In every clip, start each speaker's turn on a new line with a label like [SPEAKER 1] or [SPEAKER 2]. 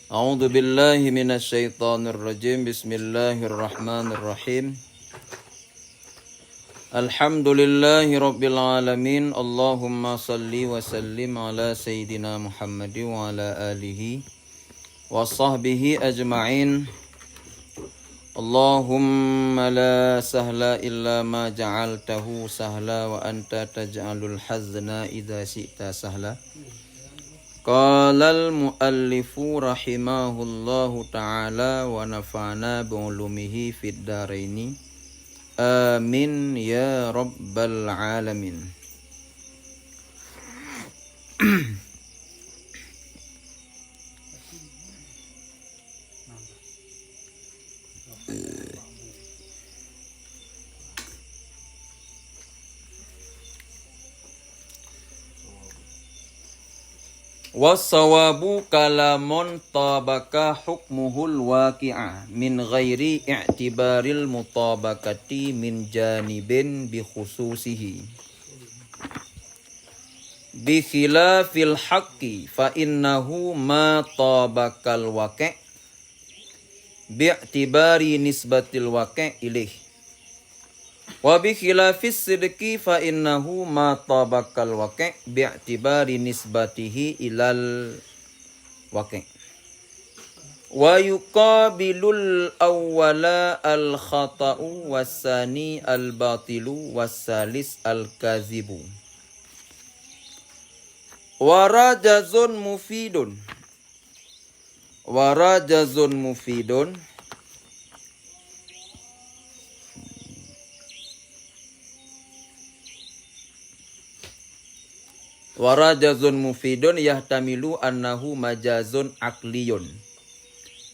[SPEAKER 1] A'udzu billahi minasyaitonir rajim. Bismillahirrahmanirrahim. Alhamdulillahi rabbil alamin. Allahumma salli wa sallim ala sayyidina Muhammad wa ala alihi wa sahbihi ajma'in. Allahumma la sahla illa ma ja'altahu sahla wa anta taj'alul hazna idza syi'ta sahla. Qalal muallifu rahimahullahu ta'ala wa nafa'ana bi'ulumihi fid daraini. Amin ya rabbal alamin. Wassawabu kalamun tabaka hukmuhul waqi'ah min ghairi i'tibaril mutabakati min janibin bi khususihi bi khilafil haqqi fa innahu ma tabakal waqi' bi i'tibari nisbatil waqi' ilaih wa bi khilafis sidqi fa innahu ma tabakal waqi' bi'tibari nisbatihi ilal waqi' wa yuqabilul awwala al khata'u wasani al batilu wasalis al kazibu warajazun mufidun warajazun mufidun yahtamilu annahu majazun akliyun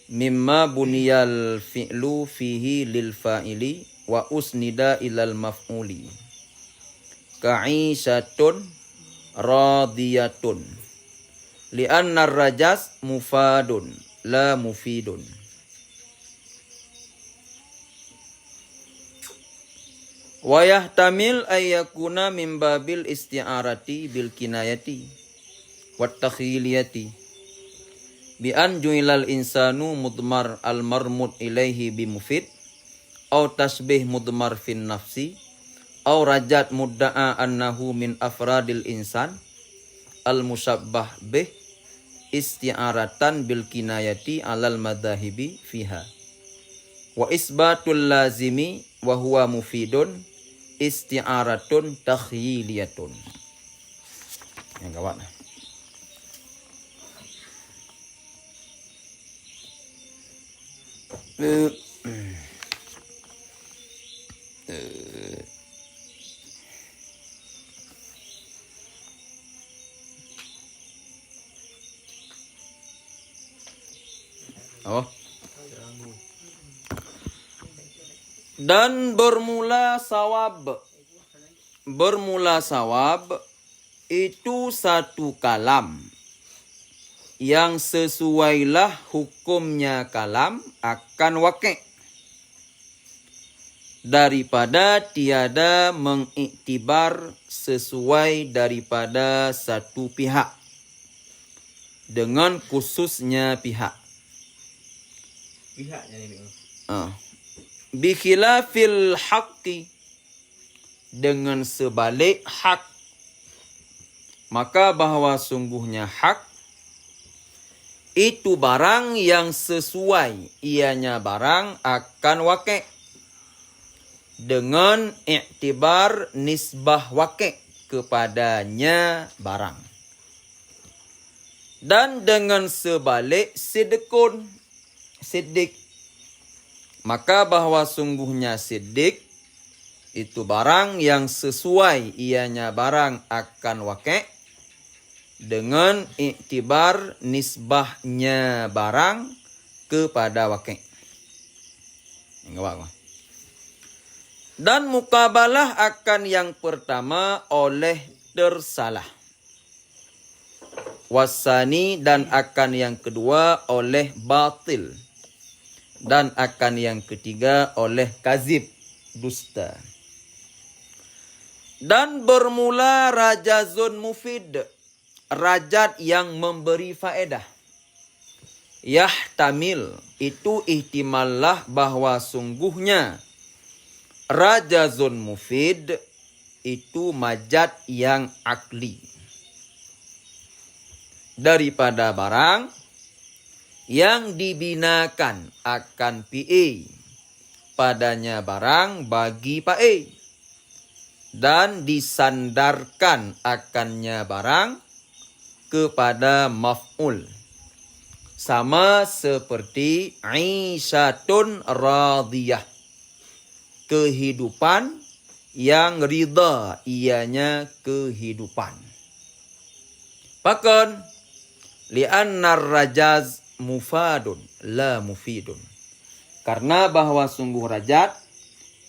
[SPEAKER 1] mimma buniyal fi'lu fihi lil fa'ili wa usnida ilal maf'uli ka'isatun radiyatun li'anna rajaz mufadun la mufidun. Wa yahtamil ayyakuna min babil isti'arati bil kinayati wat takhiliyati bi an ju'ilal insanu mudmar al marmud ilaihi bi mufid aw tasbih mudmar fin nafsi aw rajat mudda'a annahu min afradil insan al musabbah bih isti'aratan bil kinayati alal madhahibi fiha wa isbatul lazimi wa huwa mufidun isti'aratun takhyiliyatun. Yang kawan. Oh. Dan bermula sawab itu satu kalam yang sesuailah hukumnya kalam akan waqi' daripada tiada mengiktibar sesuai daripada satu pihak dengan khususnya pihaknya ini. Bi khilafil haqqi dengan sebalik hak, maka bahwa sungguhnya hak itu barang yang sesuai ianya barang akan waqi' dengan iktibar nisbah waqi' kepadanya barang, dan dengan sebalik siddiq, maka bahwa sungguhnya siddiq itu barang yang sesuai ianya barang akan waqi' dengan iktibar nisbahnya barang kepada waqi'. Dan mukabalah akan yang pertama oleh tersalah, wasani dan akan yang kedua oleh batil, dan akan yang ketiga oleh kazib, dusta. Dan bermula rajazun mufid, rajat yang memberi faedah. Yahtamil, itu ihtimallah bahwa sungguhnya rajazun mufid, itu majaz yang akli. Daripada barang yang dibinakan akan PA, padanya barang bagi PA, dan disandarkan akannya barang kepada maf'ul. Sama seperti Aisyatun radiyah, kehidupan yang ridha, ianya kehidupan. Bahkan li'annar rajaz mufadun la mufidun, karena bahwa sungguh rajaz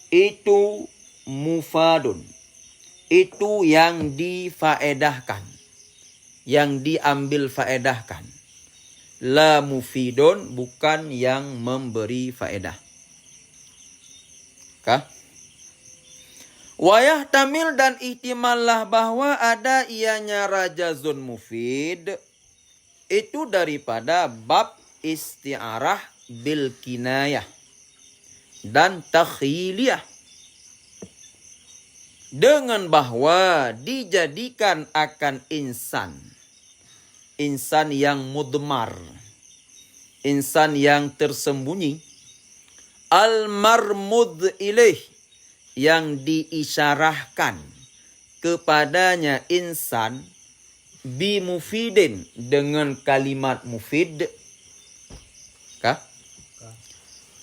[SPEAKER 1] itu mufadun, itu yang difaedahkan, yang diambil faedahkan. La mufidun, bukan yang memberi faedah. Kah? Wayah tamil, dan ihtimallah bahwa ada ianya rajazun mufid, itu daripada bab isti'arah bil kinayah dan takhyiliyah, dengan bahwa dijadikan akan insan yang mudmar, insan yang tersembunyi, al-marmud ilaih, yang diisyarahkan kepadanya insan, bimufidin, dengan kalimat mufid. Kah?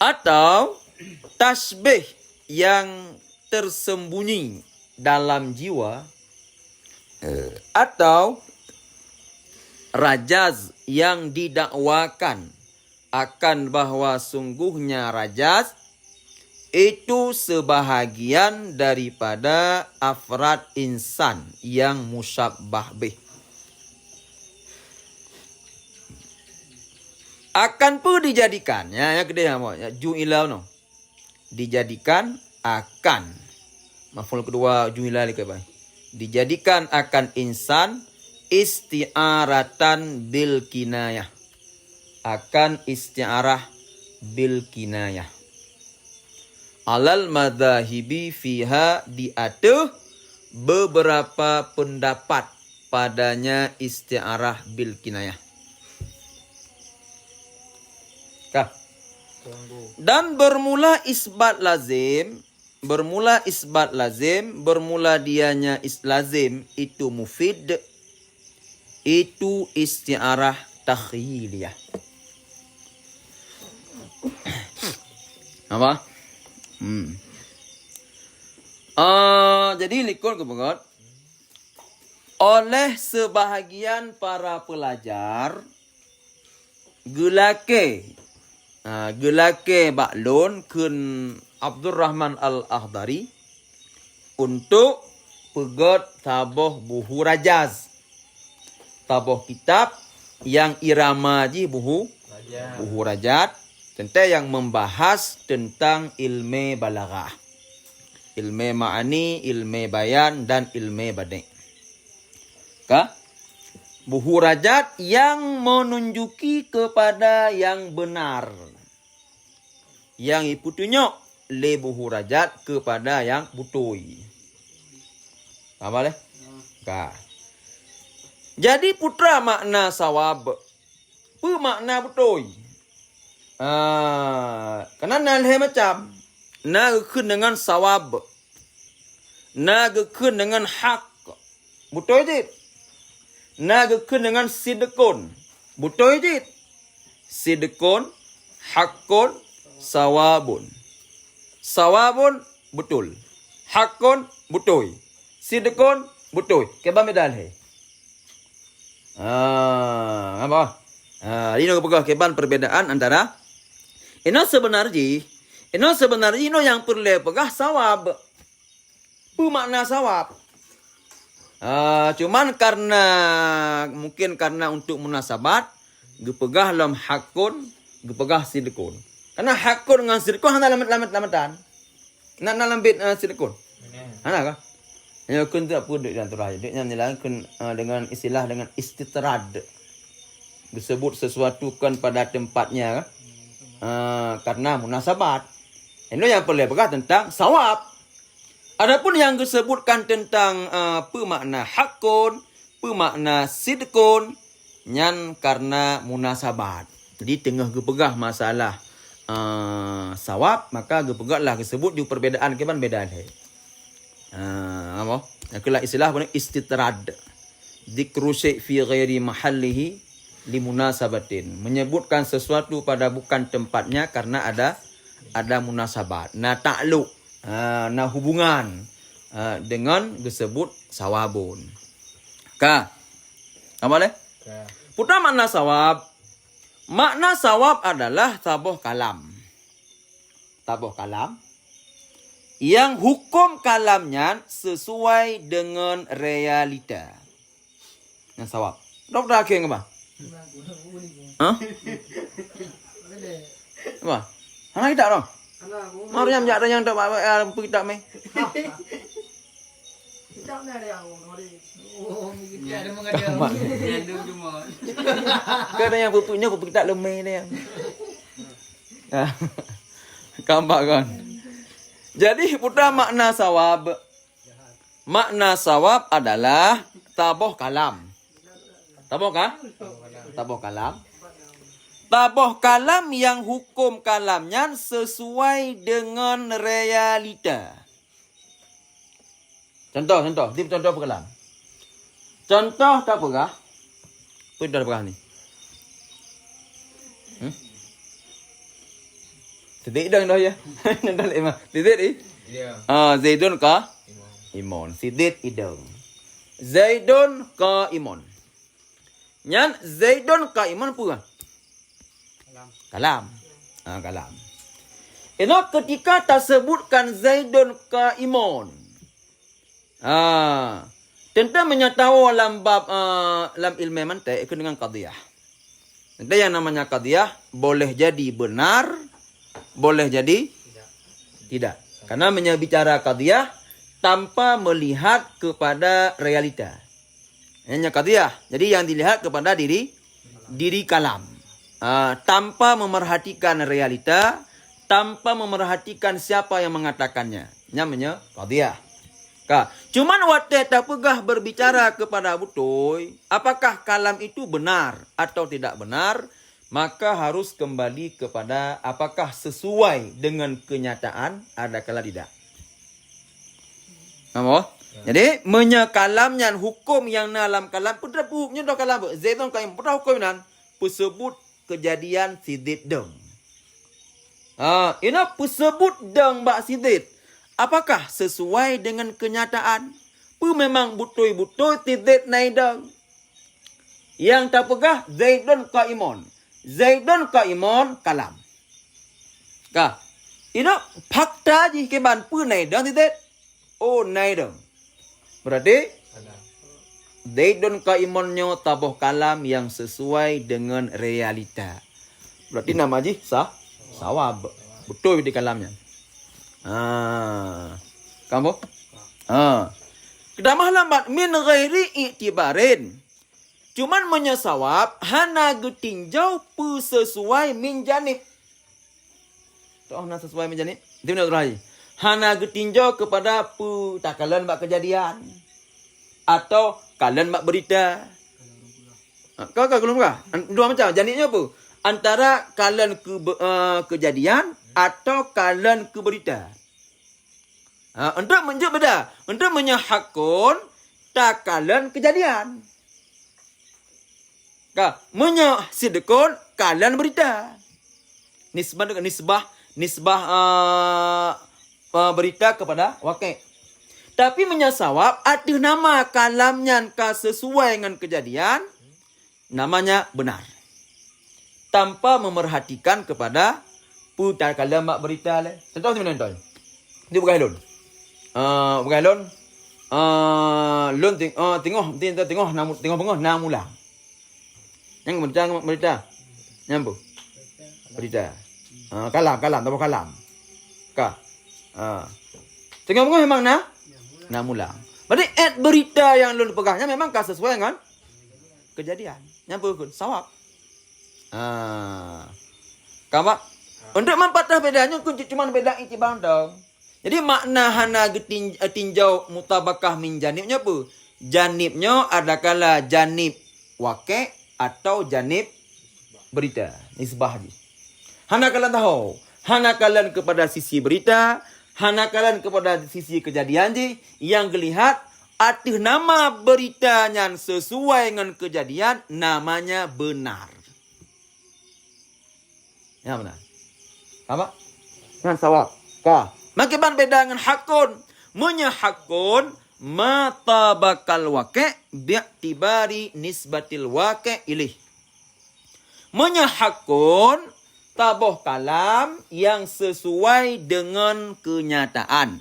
[SPEAKER 1] Atau tasbih yang tersembunyi dalam jiwa, atau rajaz yang didakwakan akan bahwa sungguhnya rajaz itu sebahagian daripada afrad insan yang musyabbah bih. Akan pun dijadikannya, ya gede ya, ju'ila no, dijadikan akan, maf'ul kedua ju'ila lagi baik, dijadikan akan insan isti'aratan bil kinayah, akan isti'arah bil kinayah. Alal madhahibi fiha, di atas beberapa pendapat padanya isti'arah bil kinayah. Kah? Dan bermula isbat lazim, bermula dianya lazim itu mufid, itu isti'arah takhyiliyah. Apa? Jadi likul kebegot oleh sebahagian para pelajar gelake baklun kun Abdurrahman Al-Akhdari untuk pegot taboh buhu rajaz, taboh kitab yang irama ji buhu rajaz, tentang yang membahas tentang ilmu balaghah, ilmu ma'ani, ilmu bayan, dan ilmu badi'. Kah? Buhu rajat yang menunjuki kepada yang benar, yang iputunyo le buhu rajat kepada yang butui. Apa le? Kah? Jadi putra makna sawab, makna butui. Karena nalhe macam na gekun dengan sawab, na gekun dengan hak, betul je. Na gekun dengan sidqun, betul je. Sidqun, hakun, sawabun. Sawabun betul, hakun betul, sidqun betul. Keba medal he. Apa? Ini pegah keban perbedaan antara ino sebenarnya ino yang perlu pegah sawab. Apa makna sawab? Cuman mungkin karena untuk munasabat gepegah lam hakun, gepegah sidqun. Karena hakun dengan sidqun hana lamatan. Nak lambit sidqun. Hana kah? Ya kun tu apa dik dan turah. Diknya nilang kun dengan istilah dengan istitrad. disebut sesuatu kan pada tempatnya karena munasabat. Ini yang perlu pegang tentang sawab. Adapun yang disebutkan tentang pemakna hakun, pemakna sidkun, nyan karena munasabat. Jadi tengah gepegah masalah sawab, maka gepegahlah disebut di perbedaan keban bedaan hai. Apa? Itulah istilah istitrad. Dzikru syai' fi ghairi mahallihi limunasabatin. Menyebutkan sesuatu pada bukan tempatnya karena ada munasabat. Nah ta'luq, nah hubungan dengan disebut sawabun. Apa leh? Putra makna sawab. Makna sawab adalah tabuh kalam. Tabuh kalam yang hukum kalamnya sesuai dengan realita. Yang sawab. Dokter akhir apa? Apa? Anak kita dong. Mau yang jarak yang tak pergi tak meh. Kerana yang pupuknya pupuk tak lemah dia. Kampak kan. Jadi putra makna sawab. Makna sawab adalah tabuh kalam. Tabuh kah? Tabuh kalam. Tabuh kalam yang hukum kalamnya sesuai dengan realita. Contoh. Tip contoh berkalam. Contoh tak apa? Apa dah berkah ni? Sidik dah ya. Dah lima. Sidik ni? Ya. Zaidun ka imun. Sidik idang. Zaidun ka imun. Nyan Zaidun ka imun apa? Kalam. Kalam. Ini ketika tersebutkan Zaidun ka imun. Tentang menyatawa dalam bab dalam ilmu mantik itu dengan qadiyah. Ada yang namanya qadiyah boleh jadi benar, boleh jadi tidak. Karena menyabicara qadiyah tanpa melihat kepada realita. Hanya qadiyah. Jadi yang dilihat kepada diri kalam. Tanpa memerhatikan realita, tanpa memerhatikan siapa yang mengatakannya. Namanya qadiyah. Cuman waktu tak pegah berbicara kepada betul, apakah kalam itu benar atau tidak benar, maka harus kembali kepada apakah sesuai dengan kenyataan, adakala tidak. Apa? Jadi menyakalamnya hukum yang dalam kalam, putra hukumnya dah kalam. Zaidun kaim putra hukum nan pesebut kejadian sidit deng. Ini pesebut deng bak sidit. Apakah sesuai dengan kenyataan? Memang betul-betul titik naidang. Yang tak pegah Zaidun qaimun. Zaidun qaimun kalam. Ini fakta je keban naidang titik. Oh naidang. Berarti Zaidun qaimunnya tabuh kalam yang sesuai dengan realita. Berarti nama je sawab. Betul di kalamnya. Kamu? Kedamah lambat min ghairi i'tibarin. Cuman menyesawab hana getinjau sesuai min janib. Toh hana sesuai min janib. Dia nak lagi. Hana getinjau kepada tak kalian bak kejadian atau kalian bak berita. Kau belum kah? Dua macam janibnya apa? Antara kalian kejadian atau kalian ke berita. Untuk menjadi beda. Untuk menyahakun tak kalian kejadian. Menyasidkun kalian berita. Nisbah dengan nisbah berita kepada wakil. Tapi menyasawab ada nama kalamnya sesuai dengan kejadian, namanya benar. Tanpa memerhatikan kepada putar kalam mak berita le. Contoh macam mana tuan? Dia bukan lon. Bukan lon. Lon tengok bengah namulang. Yang berita. Nyampu. Berita. Kalam tak kalam. Tengok bengah memang namulang. Berarti berita yang lon pegahnya memang sesuai dengan kejadian. Nyampu kun sawab. Kamu untuk mempatah bedanya cuma beda itibar dong. Jadi makna hana tinjau mutabakah min janibnya apa? Janibnya adakala janib waqi' atau janib berita. Nisbah ni. Hana kalian tahu. Hana kalian kepada sisi berita, hana kalian kepada sisi kejadian je yang dilihat arti nama berita yang sesuai dengan kejadian namanya benar. Ya benar. Apa? Dengan sawab. Kah? Makiban beda dengan hakun. Hakun matabakal waqi' bi'tibari nisbatil waqi' ilih. Hakun tabuh kalam yang sesuai dengan kenyataan.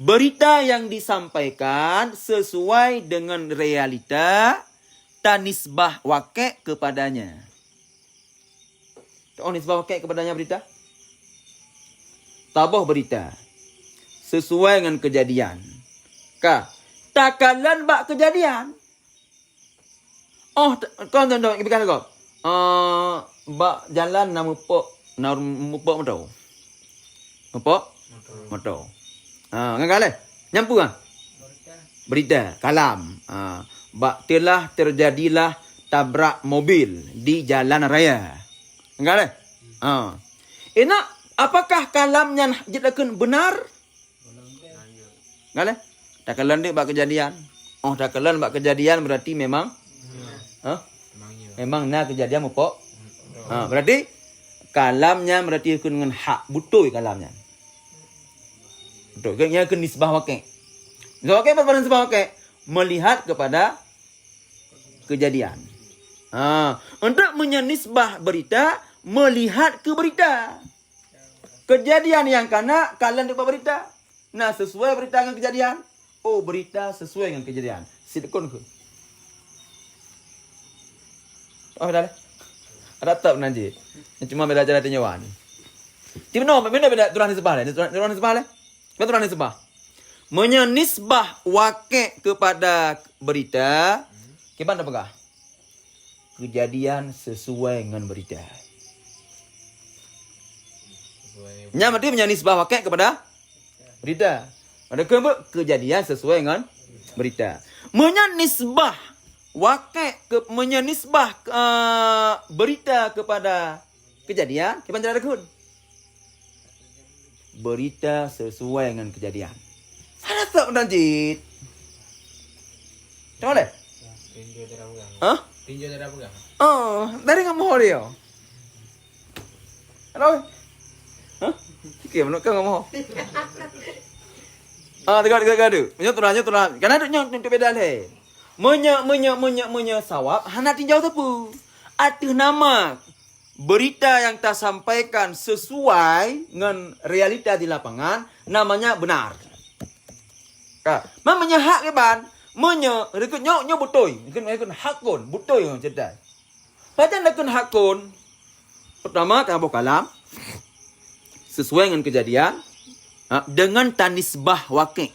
[SPEAKER 1] Berita yang disampaikan sesuai dengan realita dan nisbah waqi' kepadanya. Nisbah waqi' kepadanya berita. Tabuh berita sesuai dengan kejadian. Takalan bak kejadian. Kau tahu ibarat kau. Bak jalan nama pok motor. Motor. Ngale. Nyampu kan? Berita kalam. Bak telah terjadilah tabrak mobil di jalan raya. Ngale. Enak. Apakah kalamnya jadikan benar? Ngale? Takalan dia bak kejadian. Takalan bak kejadian berarti memang memang na kejadian apa? Berarti kalamnya berarti dengan hak betul kalamnya. Betul. Yang ke nisbah waqi'. Nisbah waqi' apa nisbah waqi'? Melihat kepada kejadian. Untuk menyenisbah berita, melihat ke berita. Kejadian yang kana kalian dapat berita. Nah, sesuai berita dengan kejadian. Berita sesuai dengan kejadian. Sidqun ke? Dah. Ada tak nanti. Cuma beda cara tinjauan. Benda beda turun nisbah lah. Turun nisbah lah. Betul turun nisbah. Menyenisbah waqi' kepada berita. Gimana pegah? Kejadian sesuai dengan berita. Nya berarti menyenisbah waqi' kepada berita. Ada kejadian sesuai dengan berita. Menyenisbah waqi' menyenisbah berita kepada kejadian, gimana cara kun? Berita sesuai dengan kejadian. Sana tak menanjit. Tahu le?
[SPEAKER 2] Tinjau cara pegang. Tinjau cara pegang.
[SPEAKER 1] Dari ngamoh dia. Halo. Sikit menuk kau ngamoh. Tegak. Menyoturah. Kan ada nyok beda le. Menya sawab hana tinjau tepu. Arti nama berita yang tak sampaikan sesuai dengan realita di lapangan namanya benar. Mamanya hak ke ban? Rekut nyok betul. Rekut hakun betul yang cerdas. Macam rekut hakun. Pertama tabuh kalam sesuai dengan kejadian dengan tanisbah waqi'.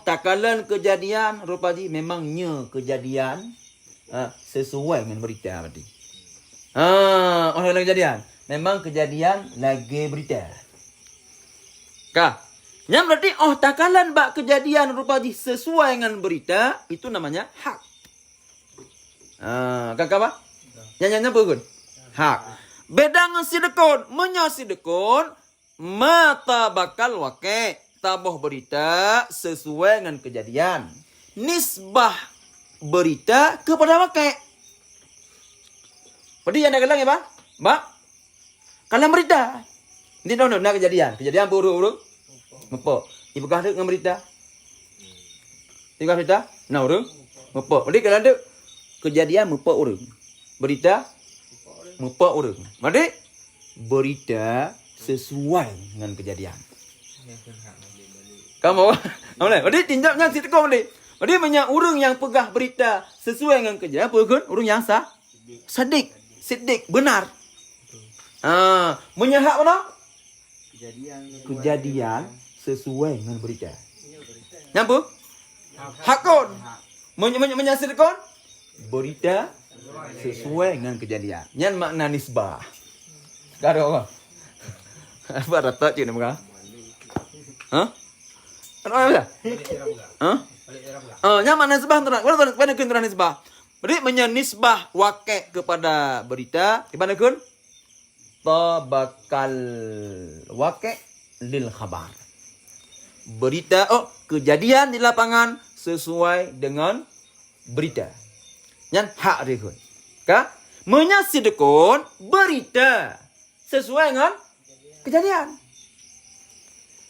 [SPEAKER 1] Takalan kejadian rupaji memangnya kejadian sesuai dengan berita berarti. Dalam kejadian memang kejadian lagi berita. Yang berarti takalan bak kejadian rupaji sesuai dengan berita itu namanya hak. Apa? Yang apa kun? Hak. Beda dengan sidqun, sidqun mata bakal waqi'. Tabuh berita sesuai dengan kejadian. Nisbah berita kepada waqi'. Berarti yang nak gelang ya, Mbak? Kalam berita. Ini nak kejadian. Kejadian buruk. Apa? Ibu kah dengan berita? Ibu berita? Nah, urung. Apa? Berarti kalau ada kejadian mepa urung. Berita mepa urung. Berarti berita sesuai dengan kejadian. Kamu boleh. Berarti tinjaunya si tekong boleh. Berarti banyak orang yang pegah berita sesuai dengan kejadian. Apa kan? Orang yang sidik, benar. Menyahak mana? Kejadian sesuai dengan berita. Nyampu? Hakun. Menyasidkan berita Sesuai dengan kejadian. Nyan makna nisbah. Sekarang apa? Apa rata cik ni muka? Hah? Apa ya?
[SPEAKER 2] Balik darah bukan.
[SPEAKER 1] Hah?
[SPEAKER 2] Balik darah bukan.
[SPEAKER 1] Nyan makna nisbah terang. Mana kun terang nisbah? Jadi menyenisbah waqi' kepada berita, di mana kun? Tabakal waqi' lil khabar. Berita, kejadian di lapangan sesuai dengan berita. Yang hak dia kun. Ka? Menyasidkun berita sesuai dengan kejadian.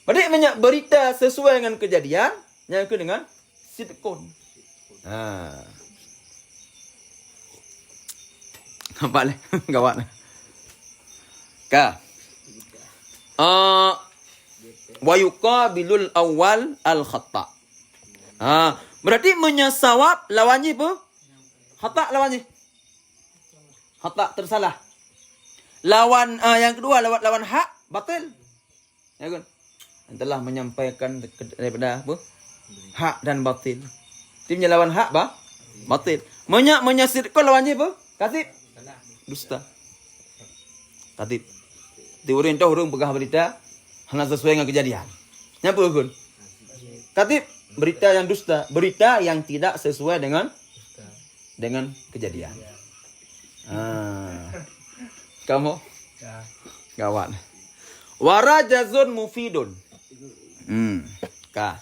[SPEAKER 1] Berarti banyak berita sesuai dengan kejadian, yang ke dengan sidkun. Nampak leh, gawat. Ka. Wa yuqabilul awal al khata'. Berarti menyasawab lawannya apa? Khata' lawannya. Khata' tersalah. Lawan yang kedua lawan hak batil. Ya kan? Yang telah menyampaikan daripada apa? Hak dan batil. Timnya lawan hak batil. Menyasirkan lawannya apa? Katib. Dusta. Katib. Diurin tahu orang pegah berita hanya sesuai dengan kejadian. Nyapa kun? Katib berita yang dusta, berita yang tidak sesuai dengan kejadian. Kamu gawat. Warajazun mufidun. Ka.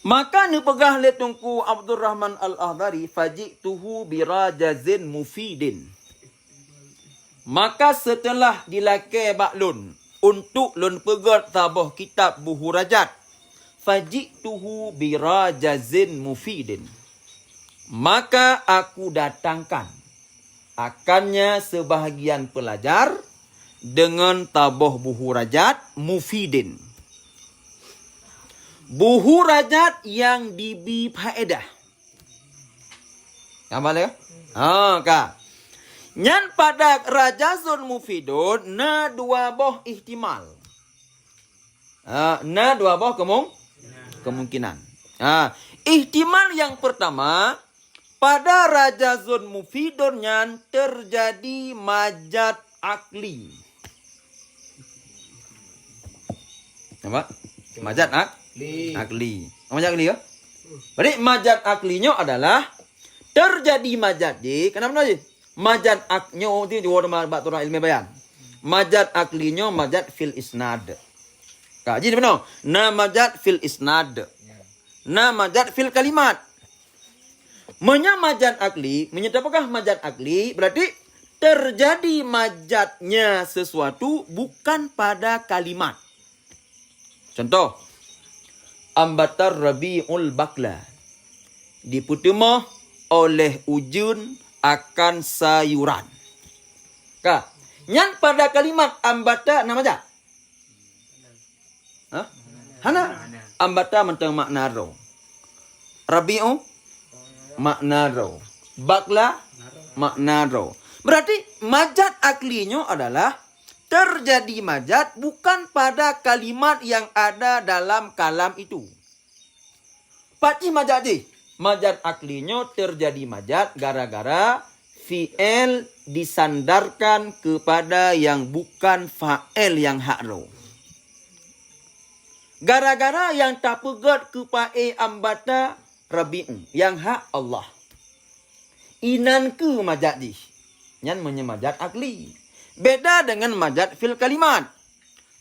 [SPEAKER 1] Maka ni pegah le tungku Abdul Rahman Al-Ahdari fajituhu birajazin mufidin. Maka setelah dilakai baklun untuk lun pegat tabah kitab buhu rajat, fajituhu birajazin mufidin. Maka aku datangkan akannya sebahagian pelajar dengan tabah buhu rajat mufidin. Buhu rajat yang dibi faedah. Apa lagi? Ka. Nyan pada rajazun mufidun na dua boh ihtimal. Na dua boh kemungkinan. Ihtimal yang pertama, pada rajazun mufidun nyan terjadi majat akli. Apa? Majat akli. Majat akli ya? Jadi majat aklinya adalah terjadi majat di kenapa aja? Majat aknyo itu di warna batura ilmu bayan. Majat aklinya majat fil isnad. Kaji benar. Na majat fil isnad. Na majat fil kalimat. Majat akli, apakah majat akli? Berarti terjadi majatnya sesuatu bukan pada kalimat. Contoh, ambatar rabiul bakla. Diputuma oleh ujun akan sayuran. Ka. Nyan pada kalimat ambata nama majat. Hana. Ambata mentang makna ro. Rabi'u makna ro. Bakla makna ro. Berarti majat aklinya adalah terjadi majat bukan pada kalimat yang ada dalam kalam itu. Pakcih majat di. Majat aklinya terjadi majat gara-gara fi'il disandarkan kepada yang bukan fa'il yang hak ro. Gara-gara yang tak pegat kepada ambata rabi'u yang hak Allah. Inan ke majat di. Yang menyemajat akli. Beda dengan majat fil kalimat.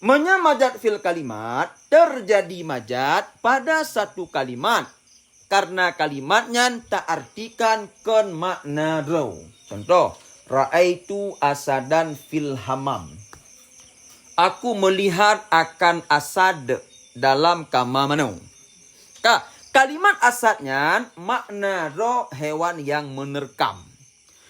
[SPEAKER 1] Menyamajat fil kalimat terjadi majat pada satu kalimat. Karena kalimatnya tak artikan kon makna raw. Contoh, ra'aitu asadan fil hamam. Aku melihat akan asad dalam kamar manu. Kalimat asadnya makna raw hewan yang menerkam.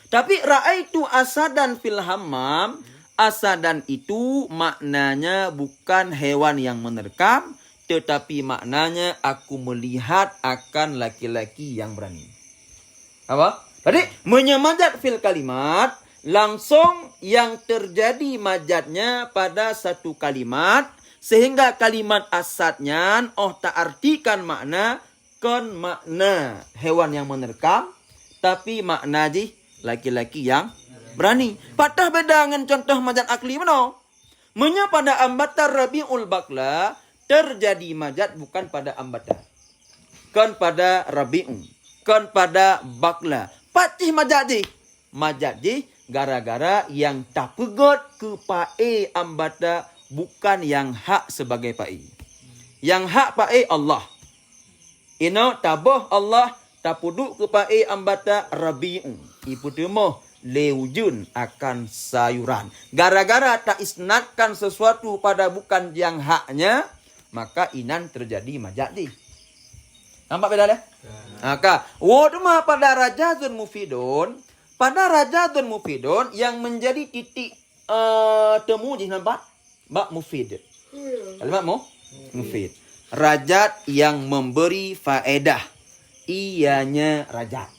[SPEAKER 1] Tapi ra'aitu asadan fil hamam, asadan itu maknanya bukan hewan yang menerkam, tetapi maknanya aku melihat akan laki-laki yang berani. Apa? Jadi menyamajat fil kalimat langsung yang terjadi majatnya pada satu kalimat sehingga kalimat asadnya tak artikan makna kon makna hewan yang menerkam, tapi makna ji laki-laki yang berani. Patah beda dengan contoh majat akli mana? Menya pada ambatan Rabiul Bakla terjadi majat bukan pada ambatan. Kan pada Rabi'u. Kan pada Bakla. Patih majat ji. Majat ji gara-gara yang tak pegot ke pae ambata bukan yang hak sebagai pae. Yang hak pae Allah. Ino tabah Allah tapuduk ke pae ambata Rabi'u. Ipu temoh leujun akan sayuran. Gara-gara tak isnatkan sesuatu pada bukan yang haknya, maka inan terjadi majadi. Nampak beda dah? Maka, wadma pada rajazun mufidun, pada rajazun mufidun yang menjadi titik temu je nampak? Bak mufid. Kalimat mufid. Rajat yang memberi faedah. Ianya rajat.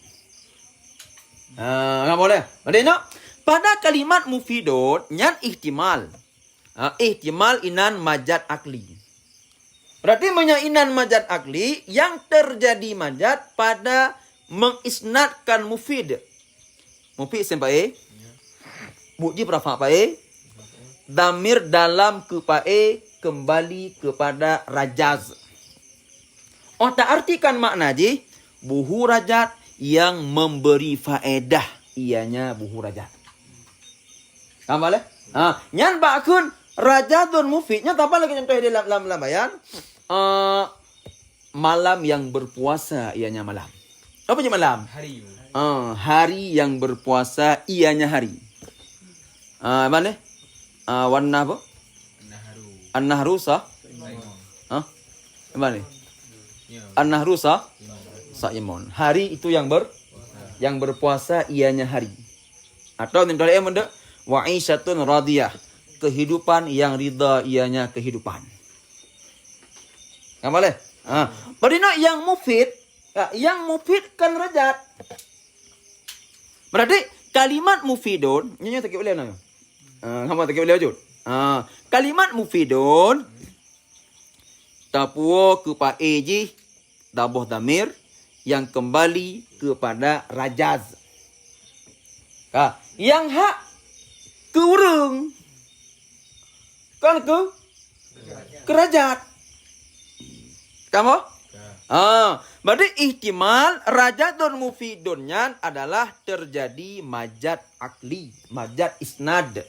[SPEAKER 1] Enggak boleh. Maksudnya pada kalimat mufidun nyan ihtimal. Ihtimal inan majat akli. Berarti inan majat akli yang terjadi majat pada mengisnadkan mufid. Mufid sampai buji prafa pae. Damir dalam ke pae kembali kepada rajaz. Oh tak artikan makna ji buhu rajat yang memberi faedah ianya buhu rajat. Apa le? Nyan bakun rajatun mufidnya apa lagi contoh di dalam bayan? Malam yang berpuasa ianya malam. Apa je malam?
[SPEAKER 2] Hari.
[SPEAKER 1] Hari yang berpuasa ianya hari. Mana? Warna apa? An-nahru sah? Mana? An-nahru sah? Saimun. Hari itu yang berpuasa ianya hari. Atau contoh yang mende wa'isyatun radiyah. Kehidupan yang ridha ianya kehidupan. Apa boleh? Berarti yang mufid kan rajat. Berarti kalimat mufidun, nyanyi tak boleh nak. Kamu tak boleh wujud. Kalimat mufidun tapuo ke paeji daboh damir yang kembali kepada rajaz. Yang hak ke urang. Kan ke kerajat. Kamu? Berarti ihtimal rajatun mufidunnya adalah terjadi majat akli, majat isnad,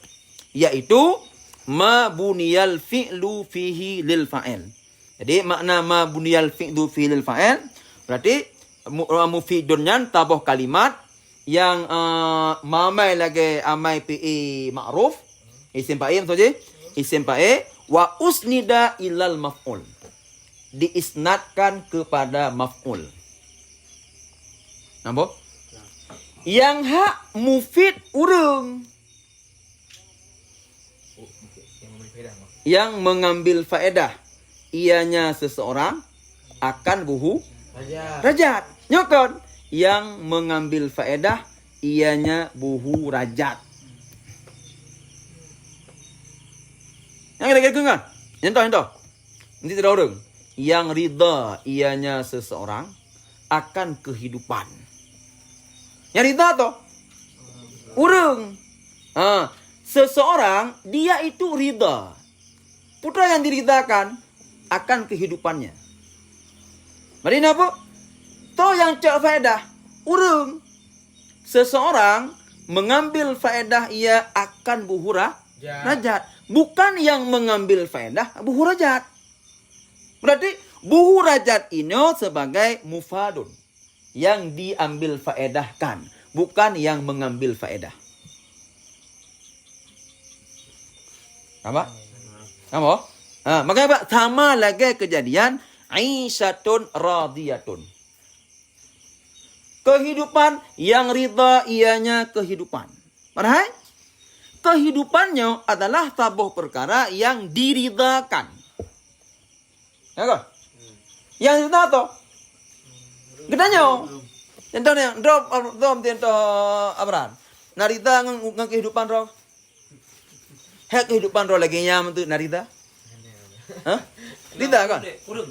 [SPEAKER 1] yaitu ma buniyal fi'lu fihi lil fa'il. Jadi makna ma buniyal fi'lu fihi lil fa'il berarti mufidunnya tabuh kalimat yang mamai lagi amai pi ma'ruf isim fa'il saja isim fa'il wa usnida ilal maf'ul diisnadkan kepada maf'ul. Nampak? Yang hak mufid urang yang mengambil faedah ianya seseorang akan buhu rajat. Nyokon yang mengambil faedah ianya buhu rajat. Yang kita kira contoh. Nanti tidak orang. Yang ridha ianya seseorang akan kehidupan. Yang ridha tu urang. Seseorang dia itu ridha. Putra yang diridhakan akan kehidupannya. Berarti apa? Toh yang cak faedah urang. Seseorang mengambil faedah ia akan buhu rajat. Bukan yang mengambil faedah buhu rajat. Berarti buhu rajat ini sebagai mufadun. Yang diambil faedahkan. Bukan yang mengambil faedah. Apa? Apa? Makanya Pak, sama lagi kejadian Aisyatun radiyatun. Kehidupan yang ridha ianya kehidupan. Padahal kehidupannya adalah tabuh perkara yang diridhakan. Ya kan? Yang ridha tu gedanya. Contohnya drop abran. Narida ngang kehidupan roh. Hak kehidupan roh lagi nyam tu narida. Rida kan? Kurung.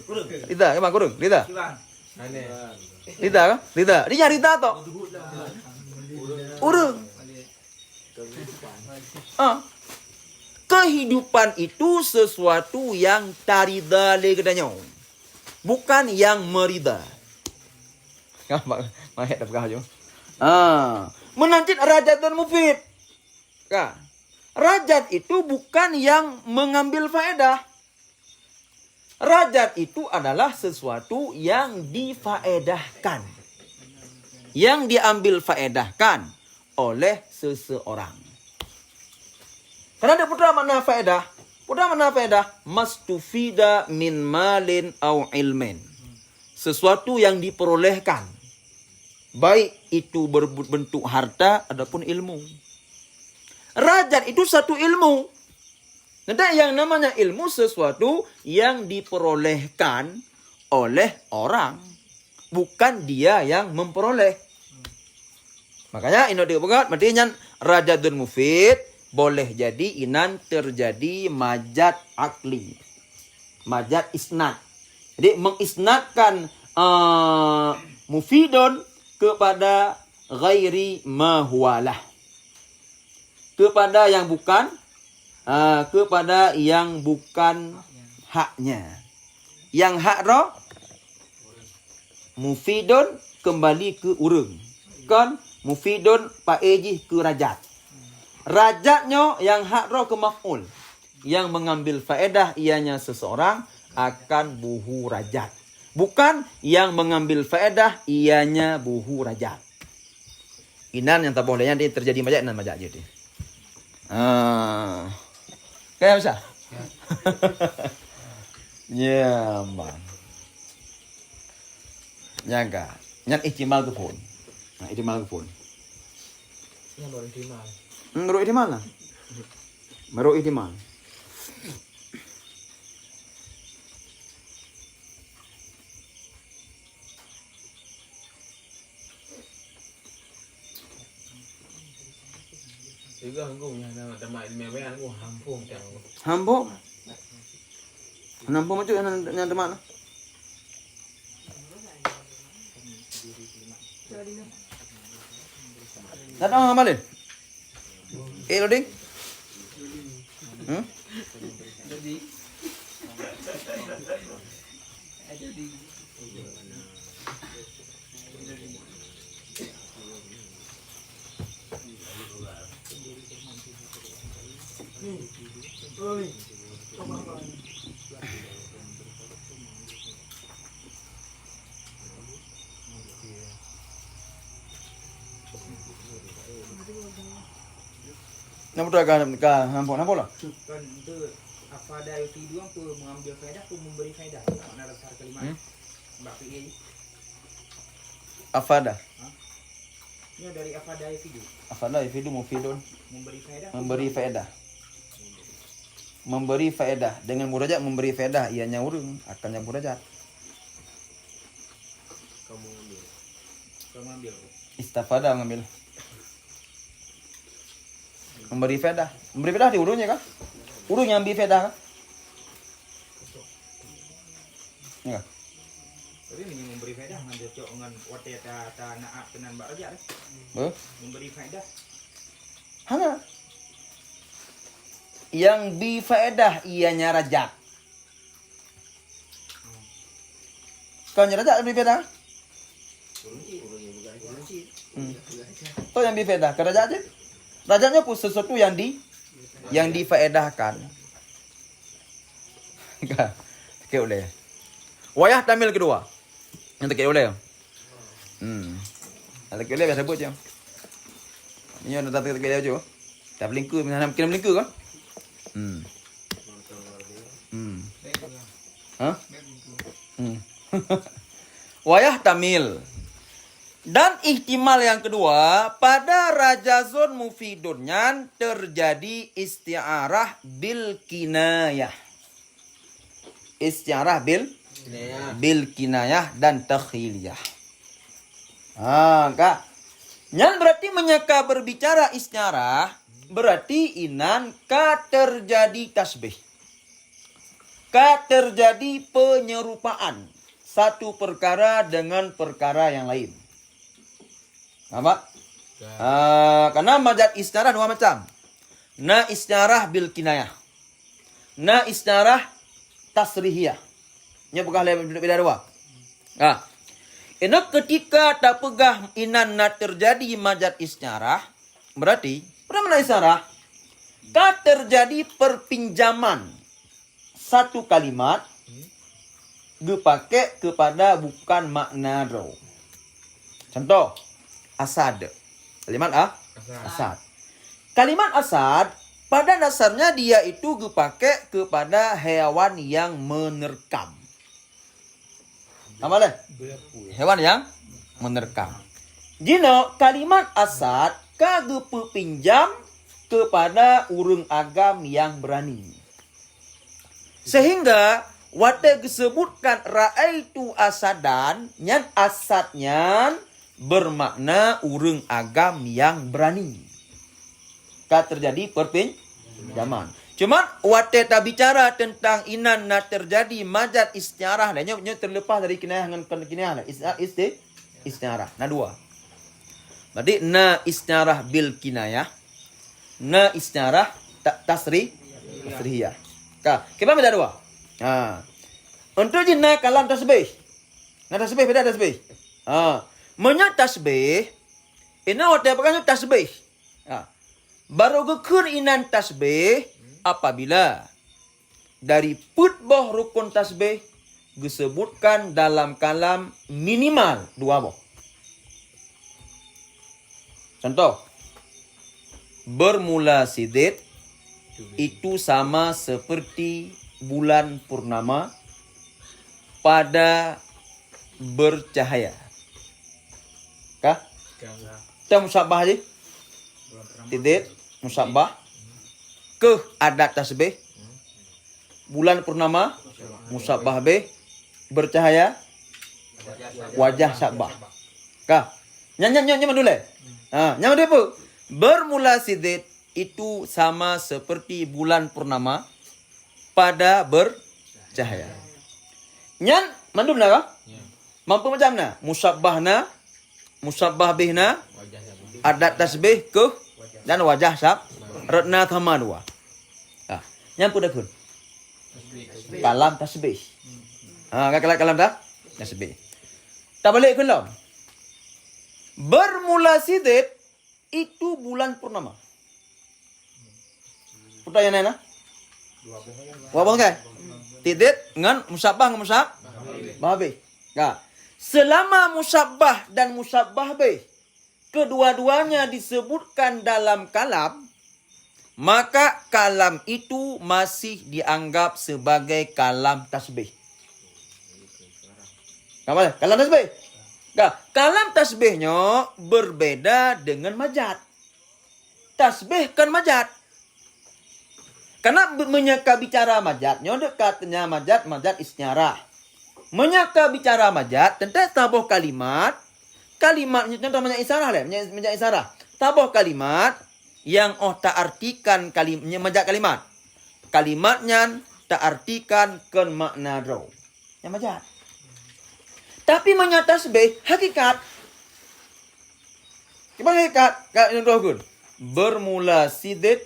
[SPEAKER 1] Rida, emang kurung. Rida. Rida kan? Rida. Dia rida to. Urang. Kehidupan itu sesuatu yang tarida le kedanya. Bukan yang merida. Mahek dah pegang je. Menantit rajat dan mufid. Kan? Rajat itu bukan yang mengambil faedah. Rajat itu adalah sesuatu yang difaedahkan. Yang diambil faedahkan oleh seseorang. Karena ada putra makna faedah. Putra makna faedah. Mastufida min malin au ilmin. Sesuatu yang diperolehkan. Baik itu berbentuk harta adapun ilmu. Rajat itu satu ilmu. Nanti yang namanya ilmu sesuatu yang diperolehkan oleh orang. Bukan dia yang memperoleh. Makanya ini dia pegat. Maksudnya rajadun mufid. Boleh jadi inan terjadi majad akli. Majad isnad. Jadi mengisnadkan mufidun kepada ghairi mahuwalah. Kepada yang bukan. Kepada yang bukan haknya. Yang hak roh. Mufidun kembali ke urang. Kan mufidun paeji ke rajat. Rajatnya yang hak roh ke maf'ul. Yang mengambil faedah ianya seseorang akan buhu rajat. Bukan yang mengambil faedah ianya buhu rajat. Inan yang tak bolehnya dia terjadi majak inan majak je dia. Kayak bisa? Ya, bang. Nyaga. Nyan ihtimal ke pun. Nah, ihtimal ke pun.
[SPEAKER 2] Yang baru ihtimal.
[SPEAKER 1] Menurut ihtimal lah. Menurut ihtimal.
[SPEAKER 2] Juga aku punya nama ilmiah aku hampung yang.
[SPEAKER 1] Hampung. Hampung macam yang teman. Datang ngamalin. Loading.
[SPEAKER 2] Jadi.
[SPEAKER 1] Nampak tak kan nampak lah.
[SPEAKER 3] Kan itu afada itu dua tu mengambil faedah tu memberi faedah. Makna dasar kalimat. Mbak PI.
[SPEAKER 1] Afada.
[SPEAKER 3] Ini dari afada itu.
[SPEAKER 1] Afada ifidu mufidun.
[SPEAKER 3] Memberi faedah.
[SPEAKER 1] Memberi faedah. Memberi faedah. Dengan murajat memberi faedah. Ianya urung akan yang murajat.
[SPEAKER 3] Kamu ambil.
[SPEAKER 1] Istafada ngambil. Memberi faedah. Memberi faedah di urungnya kan? Urung yang ambil faedah kan? Ya.
[SPEAKER 3] Tapi ini memberi faedah ngambil cok dengan wateta ta naat tenan mbak raja deh. Memberi faedah.
[SPEAKER 1] Hana. Yang bi faedah ianya rajak. Kau nyerajak lebih faedah? Itu yang bi faedah. Kerajak aja. Rajanya pun sesuatu yang difaedahkan. Tak boleh. Wayah tamil kedua. Yang tak boleh. Yang tak boleh biasa sebut je. Ini ada tak boleh je. Tak belingku, kena belingku kan? Wayah tamil. Dan ihtimal yang kedua, pada rajazun mufidunnya terjadi isti'arah bil kinayah. Isti'arah bil kinayah dan takhiliyah. Kak. Yang berarti menyaka berbicara isti'arah, berarti inan ka terjadi tasbih. Ka terjadi penyerupaan. satu perkara dengan perkara yang lain. Apa? Karena majaz istiarah dua macam. Na istiarah bil kinayah. Na istiarah tasrihiyah. Nya pegah beda dua. Ini ketika tak pegah inan na terjadi majaz istiarah, berarti pada mana istiarah? Tak terjadi perpinjaman satu kalimat dipakai kepada bukan makna ro. Contoh, asad. Kalimat asad. Kalimat asad pada dasarnya dia itu dipakai kepada hewan yang menerkam. Apa deh? Hewan yang menerkam. Jino kalimat asad kagepu pinjam kepada urang agam yang berani. Sehingga wate disebutkan raaitu asadan, nyan asadnya bermakna urang agam yang berani. Terjadi perpinjaman. Cuman wate tak bicara tentang inan na terjadi majaz istiarah, dan nya terlepas dari kinayah dengan kinayah istiarah. Nah dua. Berarti na istiarah bil kinayah, na istiarah tasrihiyah. Kita beda dua. Untuk jina kalam tasbih. Na tasbih beda tasbih. Menya tasbih, ina wate pakai tasbih. Baru gekur inan tasbih apabila dari putboh rukun tasbih disebutkan dalam kalam minimal dua boh. Contoh, bermula sidit itu sama seperti bulan purnama pada bercahaya. Kah? Kita musabbah aja. Tidit, musabbah. Ke adat tasbih. Bulan purnama, musabbah B. Bercahaya, wajah sabbah. Kah? Nyanyi dulu. Nyaman dia apa? Bermula sidit itu sama seperti bulan purnama pada bercahaya. Nyan mandum na kah? Mampu macam na? Musabbahna, musabbah bihna, adat tasbih ke dan wajah sab, retna thama dua. Nyan pun dakun. Kalam tasbih. Kalam tasbih. Tak balik kelam. Bermula sidit itu bulan purnama. Pertanyaan mana? Dua bangkai. Tidit dengan musabbah dengan musabbah bih. Selama musabbah dan musabbah bih kedua-duanya disebutkan dalam kalam, maka kalam itu masih dianggap sebagai kalam tasbih. Kalam tasbih. Kalam tasbihnya berbeda dengan majaz. Tasbih kan majaz. Karena menyaka bicara majaznya dekatnya majaz istiarah. Menyaka bicara majaz tentang tabuh kalimatnya contoh majaz isarah lah, majaz isarah. Tabuh kalimat yang tak artikan majaz kalimat. Kalimatnya tak artikan ke makna draw. Yang majaz. Tapi menyata tasbih hakikat. Gimana hakikat? Bermula sidit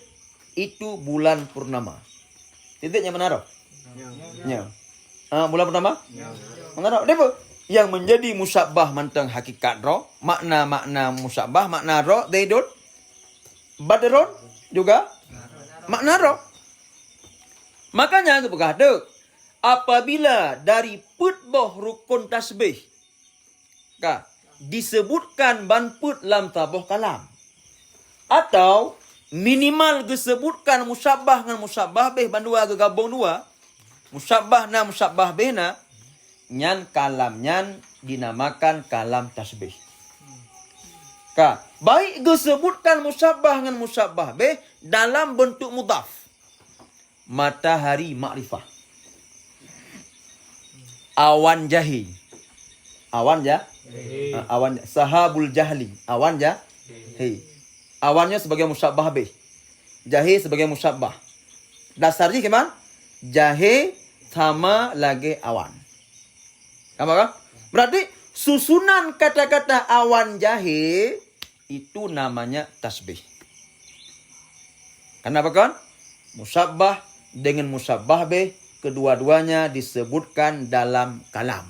[SPEAKER 1] itu bulan purnama. Tiditnya mana roh? Ya. Bulan purnama? Mana roh? Depo yang menjadi musabbah mantang hakikat roh, makna musabbah, makna roh, daidun, badron juga makna roh. Makanya berkata, apabila dari putboh rukun tasbih disebutkan ban put lam tabuh kalam, atau minimal disebutkan musabbah dengan musabbah bih bandua gabung dua, musabbah na musabbah bih na, nyan kalam nyan dinamakan kalam tasbih. Baik disebutkan musabbah dengan musabbah bih dalam bentuk mudhaf. Matahari makrifah. Awan jahi. Awan sahabul jahli. Awan jahi. Awannya sebagai musabbah bih. Jahi sebagai musabbah. Dasarnya gimana? Jahi sama lagi awan. Kamu kan? Berarti susunan kata-kata awan jahe itu namanya tasbih. Kenapa kan? Musabbah dengan musabbah bih kedua-duanya disebutkan dalam kalam.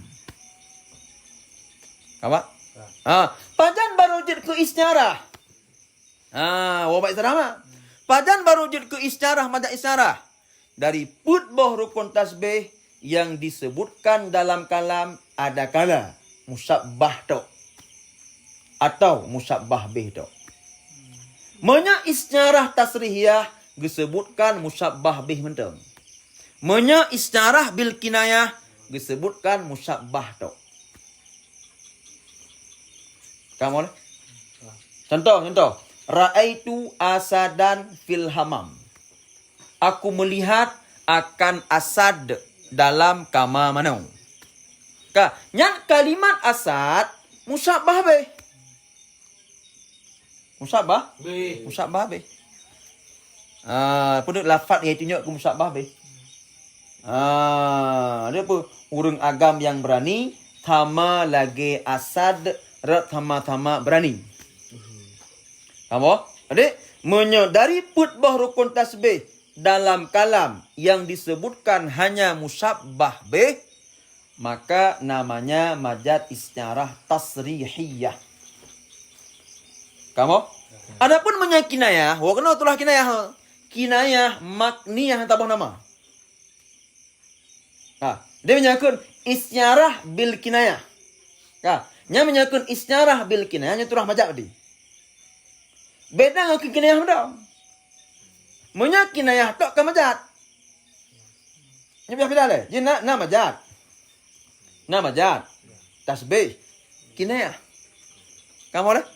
[SPEAKER 1] Apa? Pajan baru jid ke isyarah. Wabak isyarah. Pajan baru jid ke isyarah mada isyarah. Dari put boh rukun tasbih yang disebutkan dalam kalam ada kala musabbah tok atau musabbah bih tok. Menya isyarah tasrihiyah disebutkan musabbah bih menteng. Menya isyarah bil kinayah disebutkan musabbah tok. Kamu boleh? Contoh. Ra'aitu asadan fil hamam. Aku melihat akan asad dalam kamar manau. Yang kalimat asad musabbah bih. Musabbah bih. Pun lafaz yang tunjuk ke musabbah bih. Dia apa? Urang agam yang berani, thama lagi asad, thama berani. Kamu? Adik, menyadari putbah rukun tasbih dalam kalam yang disebutkan hanya musabbah bih, maka namanya majaz isyarah tasrihiyah. Kamu? Adapun menyakinayah, kena itulah kinayah. Kinayah makniyah tabah nama. Dia menyakun isyarah bil kinayah. Nya menyakun isyarah bil kinayah nya turah majaz di. Beda dengan kinayah dah. Menyakinayah tok ke majaz. Nya beda le. Je na majaz. Na majaz. Tasbih. Kinayah. Kamu le?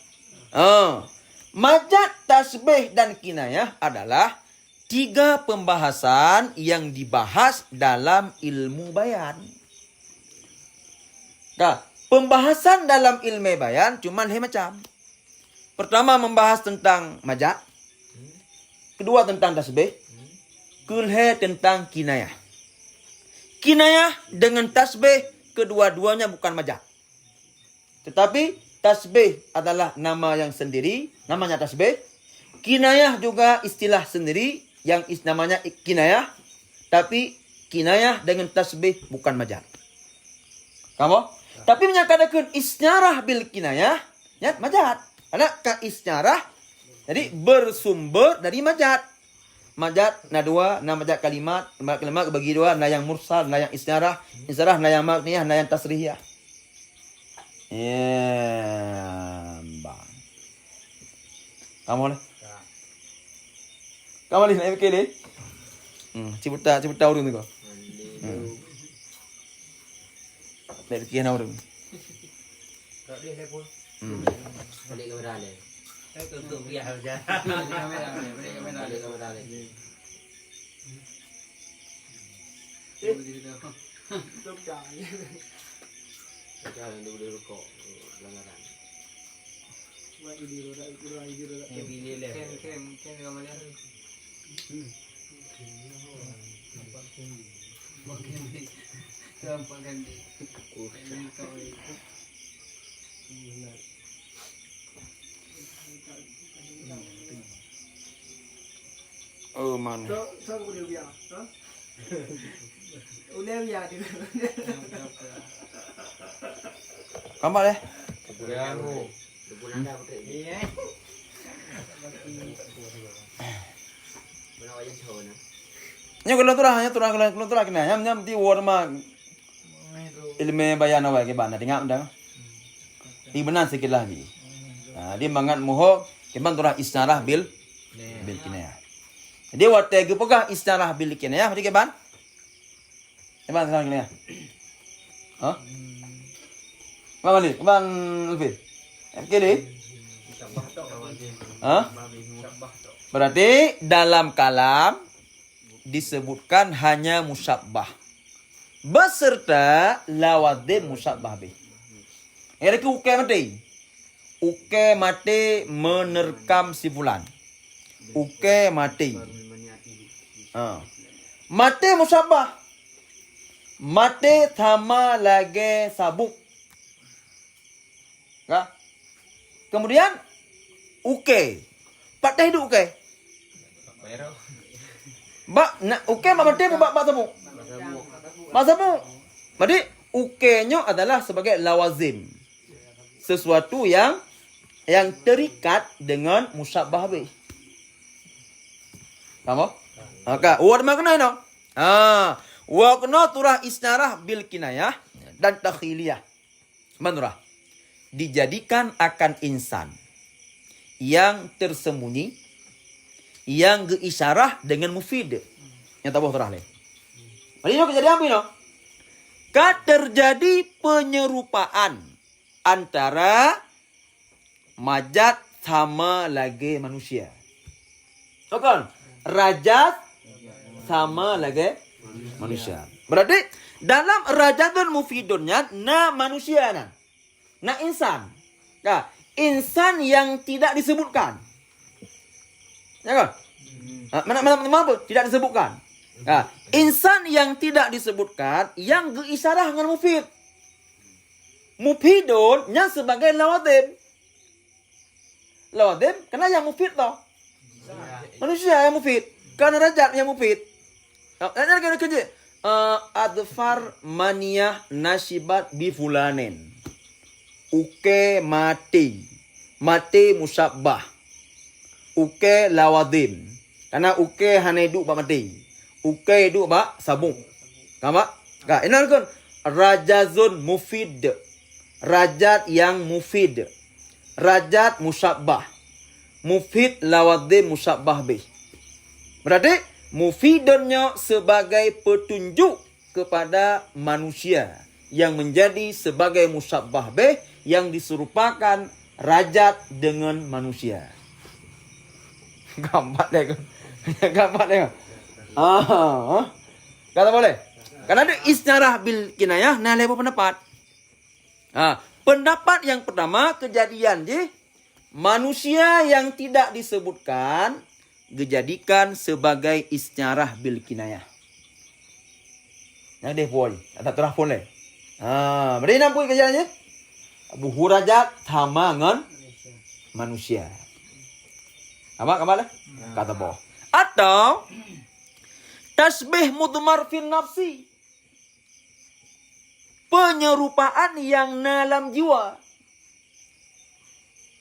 [SPEAKER 1] Majaz, tasbih dan kinayah adalah 3 pembahasan yang dibahas dalam ilmu bayan. Pembahasan dalam ilmu bayan cuma macam. Pertama membahas tentang majaz. Kedua tentang tasbih. Kedua tentang kinayah. Kinayah dengan tasbih kedua-duanya bukan majaz. Tetapi tasbih adalah nama yang sendiri, namanya tasbih. Kinayah juga istilah sendiri yang namanya kinayah. Tapi kinayah dengan tasbih bukan majaz. Kamu? Tapi menyatakan isyarah bil kinayah, ya majaz. Ada ka isyarah, jadi bersumber dari majaz. Majaz na dua, na majaz kalimat bagi dua, na yang mursal, na yang isyarah, na yang makniyah, na yang tasrihiyah. Bang. Kamu boleh? Kamu boleh nak fikir Ciputa urung tu kau. Dari kian urung.
[SPEAKER 3] Tak dia lepon.
[SPEAKER 4] Balik kamera le.
[SPEAKER 3] Saya tutup dia aja.
[SPEAKER 4] Balik kamera le.
[SPEAKER 3] Tutup dah.
[SPEAKER 4] Jangan dulu kok langgaran.
[SPEAKER 3] Buat video dah. Yang video le. Kem kamu lihat.
[SPEAKER 1] Oh man.
[SPEAKER 3] So boleh biar. Boleh biar dia.
[SPEAKER 1] Kamu boleh?
[SPEAKER 4] Debu nanda betul ni. Mana wajah show na.
[SPEAKER 1] Nya kalau turah kena nyam ti word ma ilmu bayan awak ke bana tengok dah. Di benar sikit lagi. Dia mangat moho keban turah isyarah bil kinayah. Dia waktu ke pegah isyarah bil kinayah di keban. Keban isyarah kinayah. Mana ni? Keban lebih. Kili. Berarti dalam kalam disebutkan hanya musabbah beserta lawadin musabbah bih. Ini ke uke mati menerkam si fulan. Uke mati. Mati musabbah. mate sama lagi sabuk. Ka? Kemudian uke. Patah hidup uke.
[SPEAKER 2] Pero
[SPEAKER 1] Uke mate bak sabuk. Bak sabuk. Jadi uke-nya adalah sebagai lawazim. Sesuatu yang terikat dengan musyabbah bih. Kamu? Maka wa makna no. Wa kena turah isyarah bil kinayah dan takhiliyah. Manurah dijadikan akan insan yang tersembunyi yang geisyarah dengan mufid. Yang tabuh turah le. Ini kejadian apa ini? Terjadi penyerupaan antara majat sama lagi manusia. Oke, rajat sama lagi manusia. Berarti dalam rajatun mufidunnya manusia na insan. Nah, insan yang tidak disebutkan. Ya kan? Mana apa? Tidak disebutkan. Nah, insan yang tidak disebutkan yang geisyarah dengan mufid. Mufidun yang sebagai lawadim. Lawadim karena yang mufid toh. Manusia yang mufid. Karena rajat yang mufid. Nanti kena kerja. Adfar maniyah nasibat bifulanin. Uke mati. Mati musyabbah. Uke lawadim. Karena uke hanya hidup bak mati. Uke hidup bak sabung. Kamu? Ini kan rajazun mufid. Rajat yang mufid. Rajat musyabbah. Mufid lawadim musyabbah bih. Berarti mufidunnya sebagai petunjuk kepada manusia yang menjadi sebagai musyabbah bih yang diserupakan rajat dengan manusia. Gambar deh kan. Gambar deh kan. Kata boleh. Karena ada isyarah bil kinayah nah lepo pendapat. Pendapat yang pertama kejadian je manusia yang tidak disebutkan dijadikan sebagai isyarah bil kinayah. Yang deh boleh, tak terah boleh. Berarti nampak kejadiannya buhurajat sama dengan manusia. Apa lah? Kata boh. Atau tasbih mudmar fin nafsi. Penyerupaan yang dalam jiwa.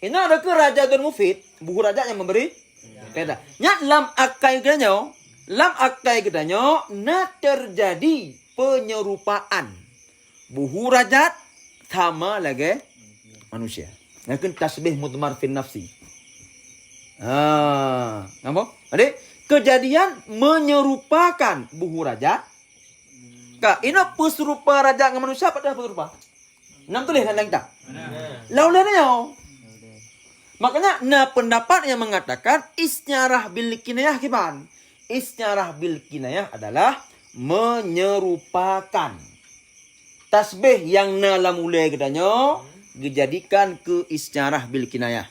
[SPEAKER 1] Ini ada ke raja dan mufid. Buku raja yang memberi. Beda. Nya lam akai gedanya. Lam akai gedanya. Na terjadi penyerupaan. Buhu raja sama lagi manusia. Mungkin tasbih mudmar fin nafsi. Nampak? Jadi kejadian menyerupakan buhu raja. Ini peserupa raja dengan manusia pada peserupa. Nam tulis dan tak. Laulanya. Makanya pendapat yang mengatakan isyarah bil kinayah kiban. Isyarah bil kinayah adalah menyerupakan. Tasbih yang dalam mulai gedanya dijadikan ke isyarah bil kinayah.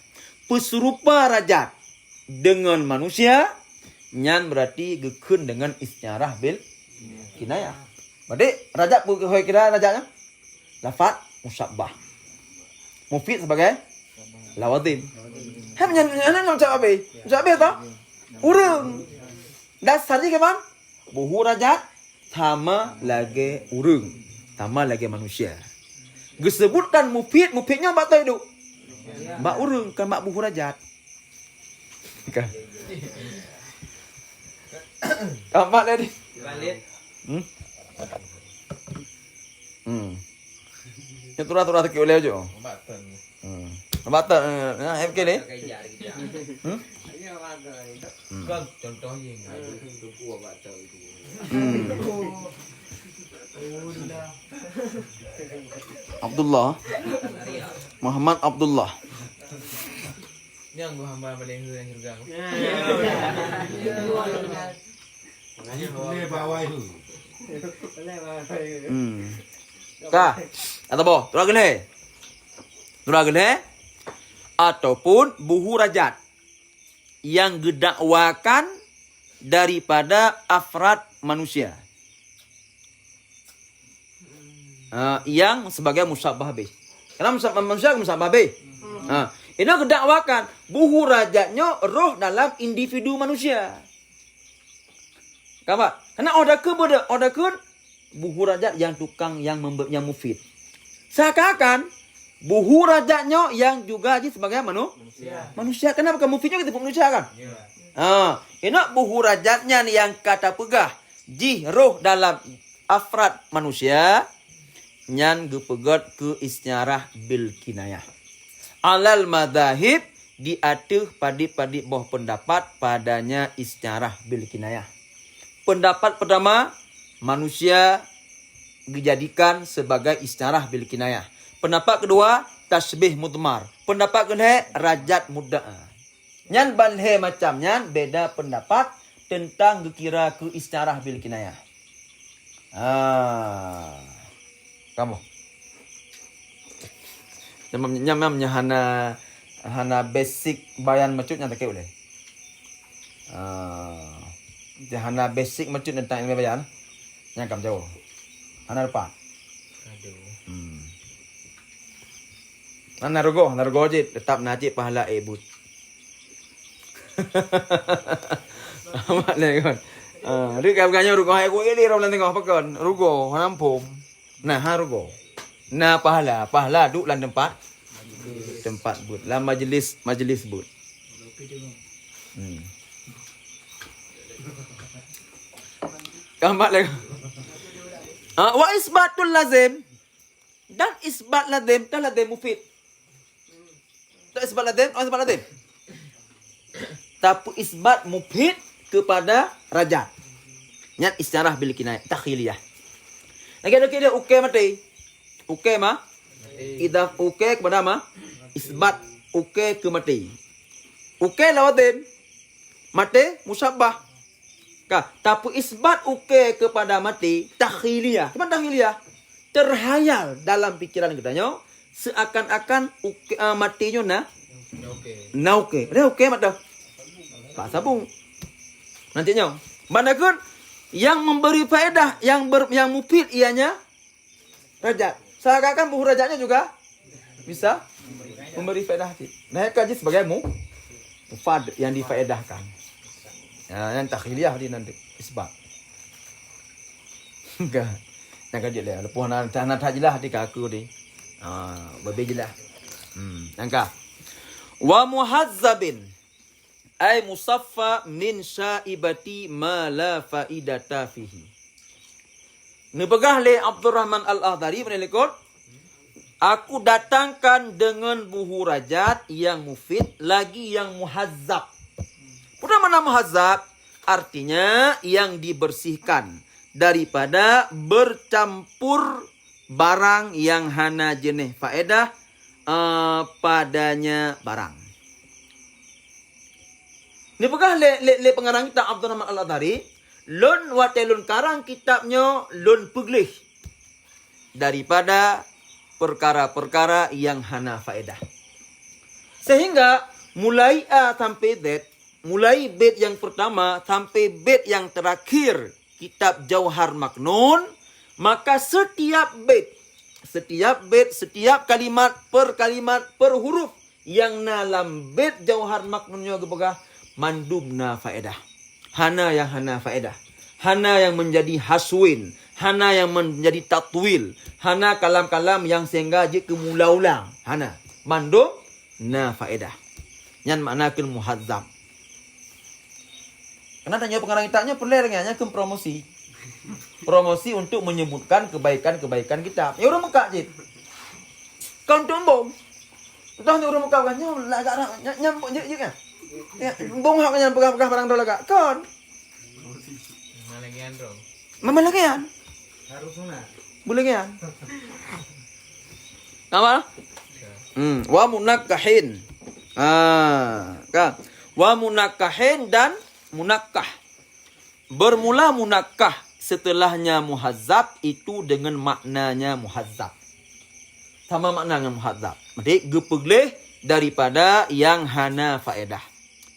[SPEAKER 1] Peserupa raja dengan manusia nyan berarti gekun dengan isyarah bil kinayah. Berarti raja bukan kira rajanya lafaz musyabbah. Mufid sebagai lawadim. Hanya nak cakap apa? Cakap apa tak? Urang. Dasarnya kapan? Buhu raja sama lagi urang, sama lagi manusia. Disebutkan mufidnya bak tahu hidup. Bak urang kan bak buhu raja. Kan. Apa tadi? Yang turah-turah tak boleh aja.
[SPEAKER 2] Batan.
[SPEAKER 1] Bata FK ni.
[SPEAKER 2] Kan contohnya
[SPEAKER 4] Tumpu abak tahu itu.
[SPEAKER 1] Abdullah. Muhammad Abdullah.
[SPEAKER 2] Ini yang gua hamba paling yang surga.
[SPEAKER 4] Ini bawah itu.
[SPEAKER 1] Kah? Atau boh? Turah gede. Turah gede. Ataupun buhu rajat yang gedakwakan daripada afrad manusia. yang sebagai musabbah bih. Karena manusia musabbah bih. Ini kedakwakan buhu rajatnya roh dalam individu manusia. Kamu? Karena odakun buhu rajat yang tukang yang mufid. Seakan-akan buhu rajatnya yang juga sebagai manusia. Kenapa kamu mufidnya kita manusia kan? Ini buhu rajatnya nih yang kata pegah roh dalam afrad manusia nyan gepegat ke istiarah bil kinayah. Alal madahib diatuh padi boh pendapat padanya istiarah bil kinayah. Pendapat pertama, manusia dijadikan sebagai istiarah bil kinayah. Pendapat kedua, tasbih mudmar. Pendapat kedua, rajat mudda'a. Nyan banhe macam nyan beda pendapat tentang gekira ke istiarah bil kinayah. Kamu. Nyamamnya hana basic bayan macutnya tak boleh. Hana basic macut tentang ilmu bayan. Nyangkam jauh. Hana apa? Hana rogo je tetap najib pahala ebut. Amat le kon. Dia kagaknya rugo hai ko ini rom lan tengok apa kon. Rugo nampum. Nah, rugo. Nah, pahala duk lan tempat but. Lah majlis but. Gambar lagi. Wa isbatul lazim dan isbat lazim dan lazim mufid. Tak isbat lazim. Tapi isbat mufid kepada rajat. Nyat istiarah bil kinayah takhiliyah. Lagi dia mati. Mah idaf kepada mah isbat ke mati. Lawatin mati musabbah. Tapi isbat kepada mati takhiliyah. Cuman takhiliyah terhayal dalam pikiran kitanya seakan-akan matinya mata. Pak sabung. Nantinya manakun yang memberi faedah yang mufid ianya rajat. Seakan-akan buhu rajatnya juga bisa memberi faedah. Nah, kaji sebagai mufad yang difaedahkan. Ya, yang takhiliyah di nanti isbat. Enggak. Nak kaji lah. Lepas nak tajilah di kaku di. Berbejilah. Angka. Wa muhazzabin ay musaffa min syaibati ma la faidata fihi. Nepegah le Abdurrahman Al-Akhdari menelikot, aku datangkan dengan buhu rajat yang mufid lagi yang muhazzab. Mana muhazzab? Artinya yang dibersihkan daripada bercampur barang yang hana jenis faedah padanya barang. Ini pegah le pengarang kita Abdurrahman Al-Akhdari, lun watelun karang kitabnya lun peglih daripada perkara-perkara yang hana faedah. Sehingga mulai A sampai Z, mulai bait yang pertama sampai bait yang terakhir kitab Jauhar Maknun, maka setiap bait, setiap kalimat per huruf yang dalam bait Jauhar Maknunnya gepegah mandubna faedah. Hana yang hana faedah. Hana yang menjadi haswin. Hana yang menjadi tatwil. Hana kalam-kalam yang sehingga je kemula-ulang. Hana. Mandub na faedah. Yang maknakan muhazzab. Karena tanya pengarang kitabnya perlu dengannya ke promosi. Promosi untuk menyebutkan kebaikan-kebaikan kitab. Ya orang Mekah je. Kau untuk bom. Entah untuk orang Mekah kan nyambuk je kan. Ya, bong hak yang pegang-pegang barang dulu agak. Kon.
[SPEAKER 2] Malagian dong.
[SPEAKER 1] Mamalagian.
[SPEAKER 3] Harus sunat.
[SPEAKER 1] Boleh kan? Apa? Wa munakkahin. Wa munakkahin dan munakkah. Bermula munakkah setelahnya muhazzab itu dengan maknanya muhazzab. Sama makna dengan muhazzab. Berarti gepegleh daripada yang hana faedah.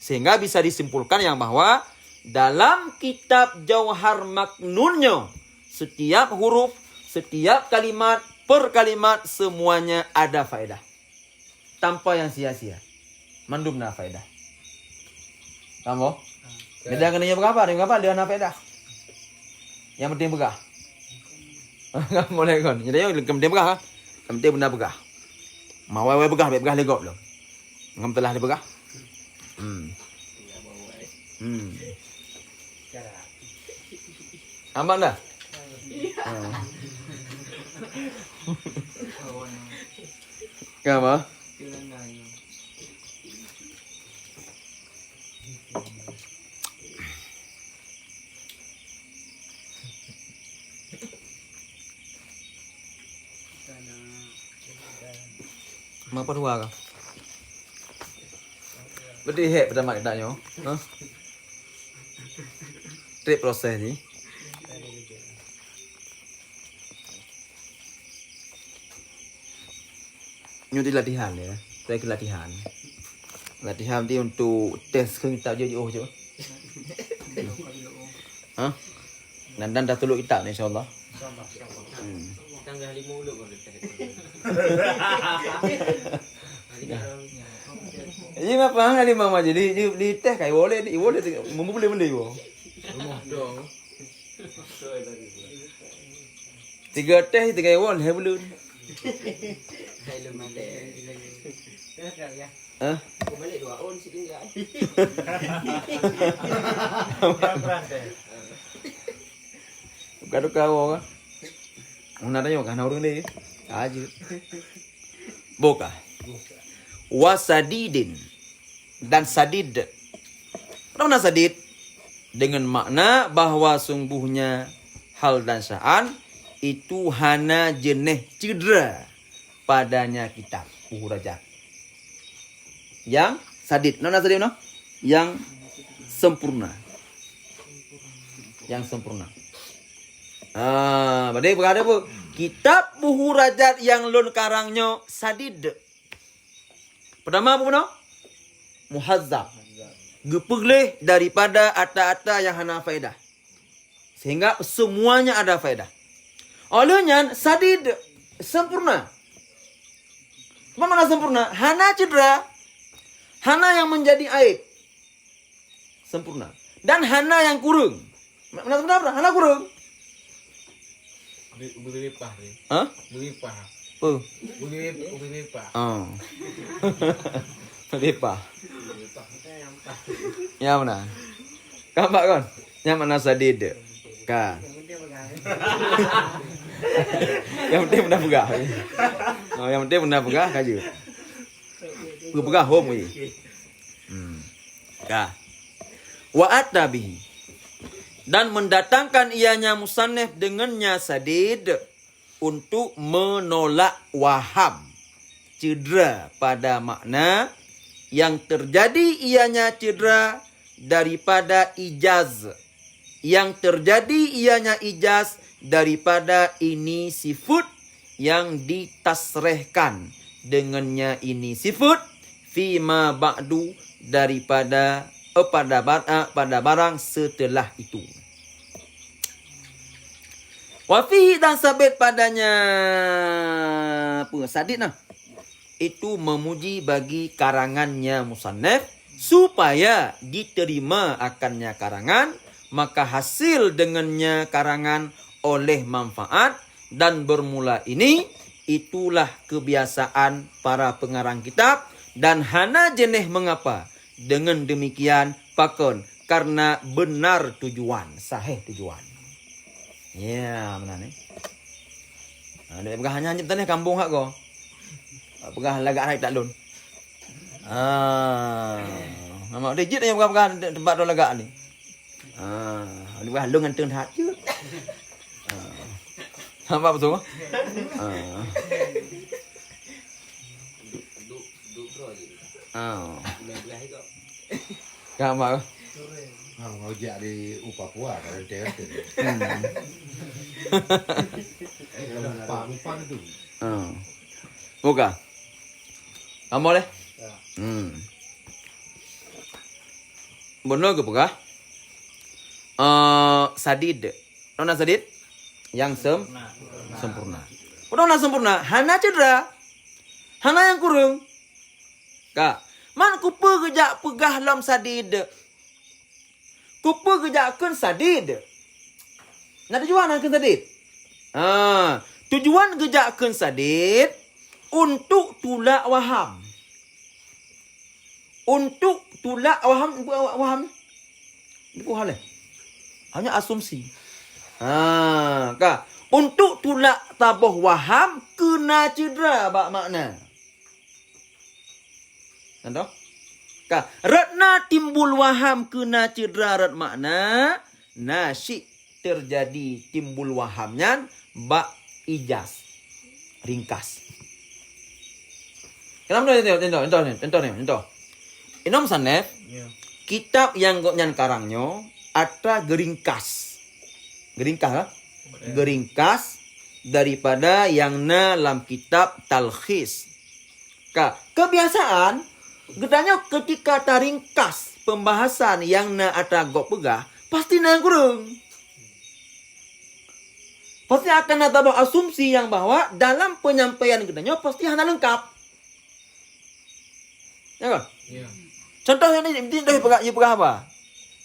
[SPEAKER 1] Sehingga bisa disimpulkan yang bahwa dalam kitab Jauhar Maknunnya setiap huruf, Setiap kalimat per kalimat semuanya ada faedah. Tanpa yang sia-sia. Mandumna faedah. Kamu? Beda kenanya berapa? Dia ada faedah. Yang penting begah. Kamu boleh kan? Jadi yang penting begah. Yang penting benda begah. Mau begah, begah legok belum. Ngam telah dia begah. Aman dah? Kenapa? Apa dua kau? Berarti hek pertama kita nyo. Trip proses ni. Nyuti latihan ya. Saya ke latihan. Latihan nanti untuk tes ke kita je je. Dan dah tolong kita ni insya-Allah.
[SPEAKER 4] Tanggal 5 dulu kalau teh.
[SPEAKER 1] Ini apa hang ali mama jadi di teh kai boleh boleh benda yo.
[SPEAKER 2] Rumah dong.
[SPEAKER 1] 3 teh 3 won he belum.
[SPEAKER 4] Hai lemale. Ya. Aku balik 2 on sikit enggak.
[SPEAKER 1] Kado kau kan. Una tanya kan orang ni. Aja. Boka. Wasadidin dan sadid. Mana sadid? Dengan makna bahwa sungguhnya hal dan sya'an itu hana jenis cedera padanya kitab Uhurajat. Yang sadid. Mana sadid no? Yang sempurna. Yang sempurna. Berarti berada apa? Kitab Uhurajat yang lun karangnya sadid. Pertama apa benar? Muhazzab. Gepelih daripada ata-ata yang hana faedah. Sehingga semuanya ada faedah. Olehnya sadid sempurna. Apa makna sempurna? Hana cedera. Hana yang menjadi aib. Sempurna. Dan hana yang kurang. Mana sebenarnya? Hana kurang.
[SPEAKER 2] Beripah ni.
[SPEAKER 1] Hah?
[SPEAKER 2] Beripah.
[SPEAKER 1] Apa?
[SPEAKER 2] Beripah.
[SPEAKER 1] Beripah. Ya mana? Kampak kan? Yang mana sadid? Kan? Yang penting benda pegah. Yang penting benda pegah kaje. Pegah home ni. Kah. Wa atabihi. Dan mendatangkan ianya musannif dengannya sadid untuk menolak waham cedera pada makna yang terjadi ianya cedera daripada ijaz. Yang terjadi ianya ijaz daripada ini sifat yang ditasrehkan dengannya ini sifat fima ba'du daripada pada barang setelah itu. Wafihi dan sabit padanya apa sadid nah. Itu memuji bagi karangannya musannif supaya diterima akannya karangan, maka hasil dengannya karangan oleh manfaat dan bermula ini itulah kebiasaan para pengarang kitab dan hana jenis mengapa. Dengan demikian pakon karena benar tujuan, sahih tujuan. Ya, benar ni. Ada pegah hanya tanya kampung hak ko. Pegah lagak naik tak lun. Nama digit yang pegah tempat do lagak ni. Ni pegah lun ngan tun hat je. Apa betul? Kamu
[SPEAKER 4] ngojek di Papua kalau dia tu. Pang tu.
[SPEAKER 1] Buka. Kamu boleh? Benar ke buka? Sadid. Nona sadid? yang
[SPEAKER 3] Nah,
[SPEAKER 1] sempurna. Padahal sempurna, hana cedera. Hana yang kurung. Kak, man kupa gejak pegah lam sadid. Kupa gejakkan sadid. Nak tujuan akan sadid. Tujuan gejakkan sadid untuk tulak waham. Untuk tulak waham. Ini bukan hal. Hanya asumsi. Kak, untuk tulak tabuh waham kena cedera bak makna. Contoh? Kak, ratna timbul waham kena cedera rat makna nasyik terjadi timbul wahamnya bak ijaz ringkas. Kenapa contoh. Inom sanef
[SPEAKER 2] Ya.
[SPEAKER 1] kitab yang goknyan karangnya ada geringkas. Geringkas lah. Geringkas daripada yang na dalam kitab talkhis. Kebiasaan gedanya ketika taringkas pembahasan yang na ada gok pegah pasti na yang kurang. Pasti akan ada asumsi yang bahwa dalam penyampaian gedanya pasti hanya lengkap. Ya kan?
[SPEAKER 2] Ya.
[SPEAKER 1] Contoh yang ini pegah apa?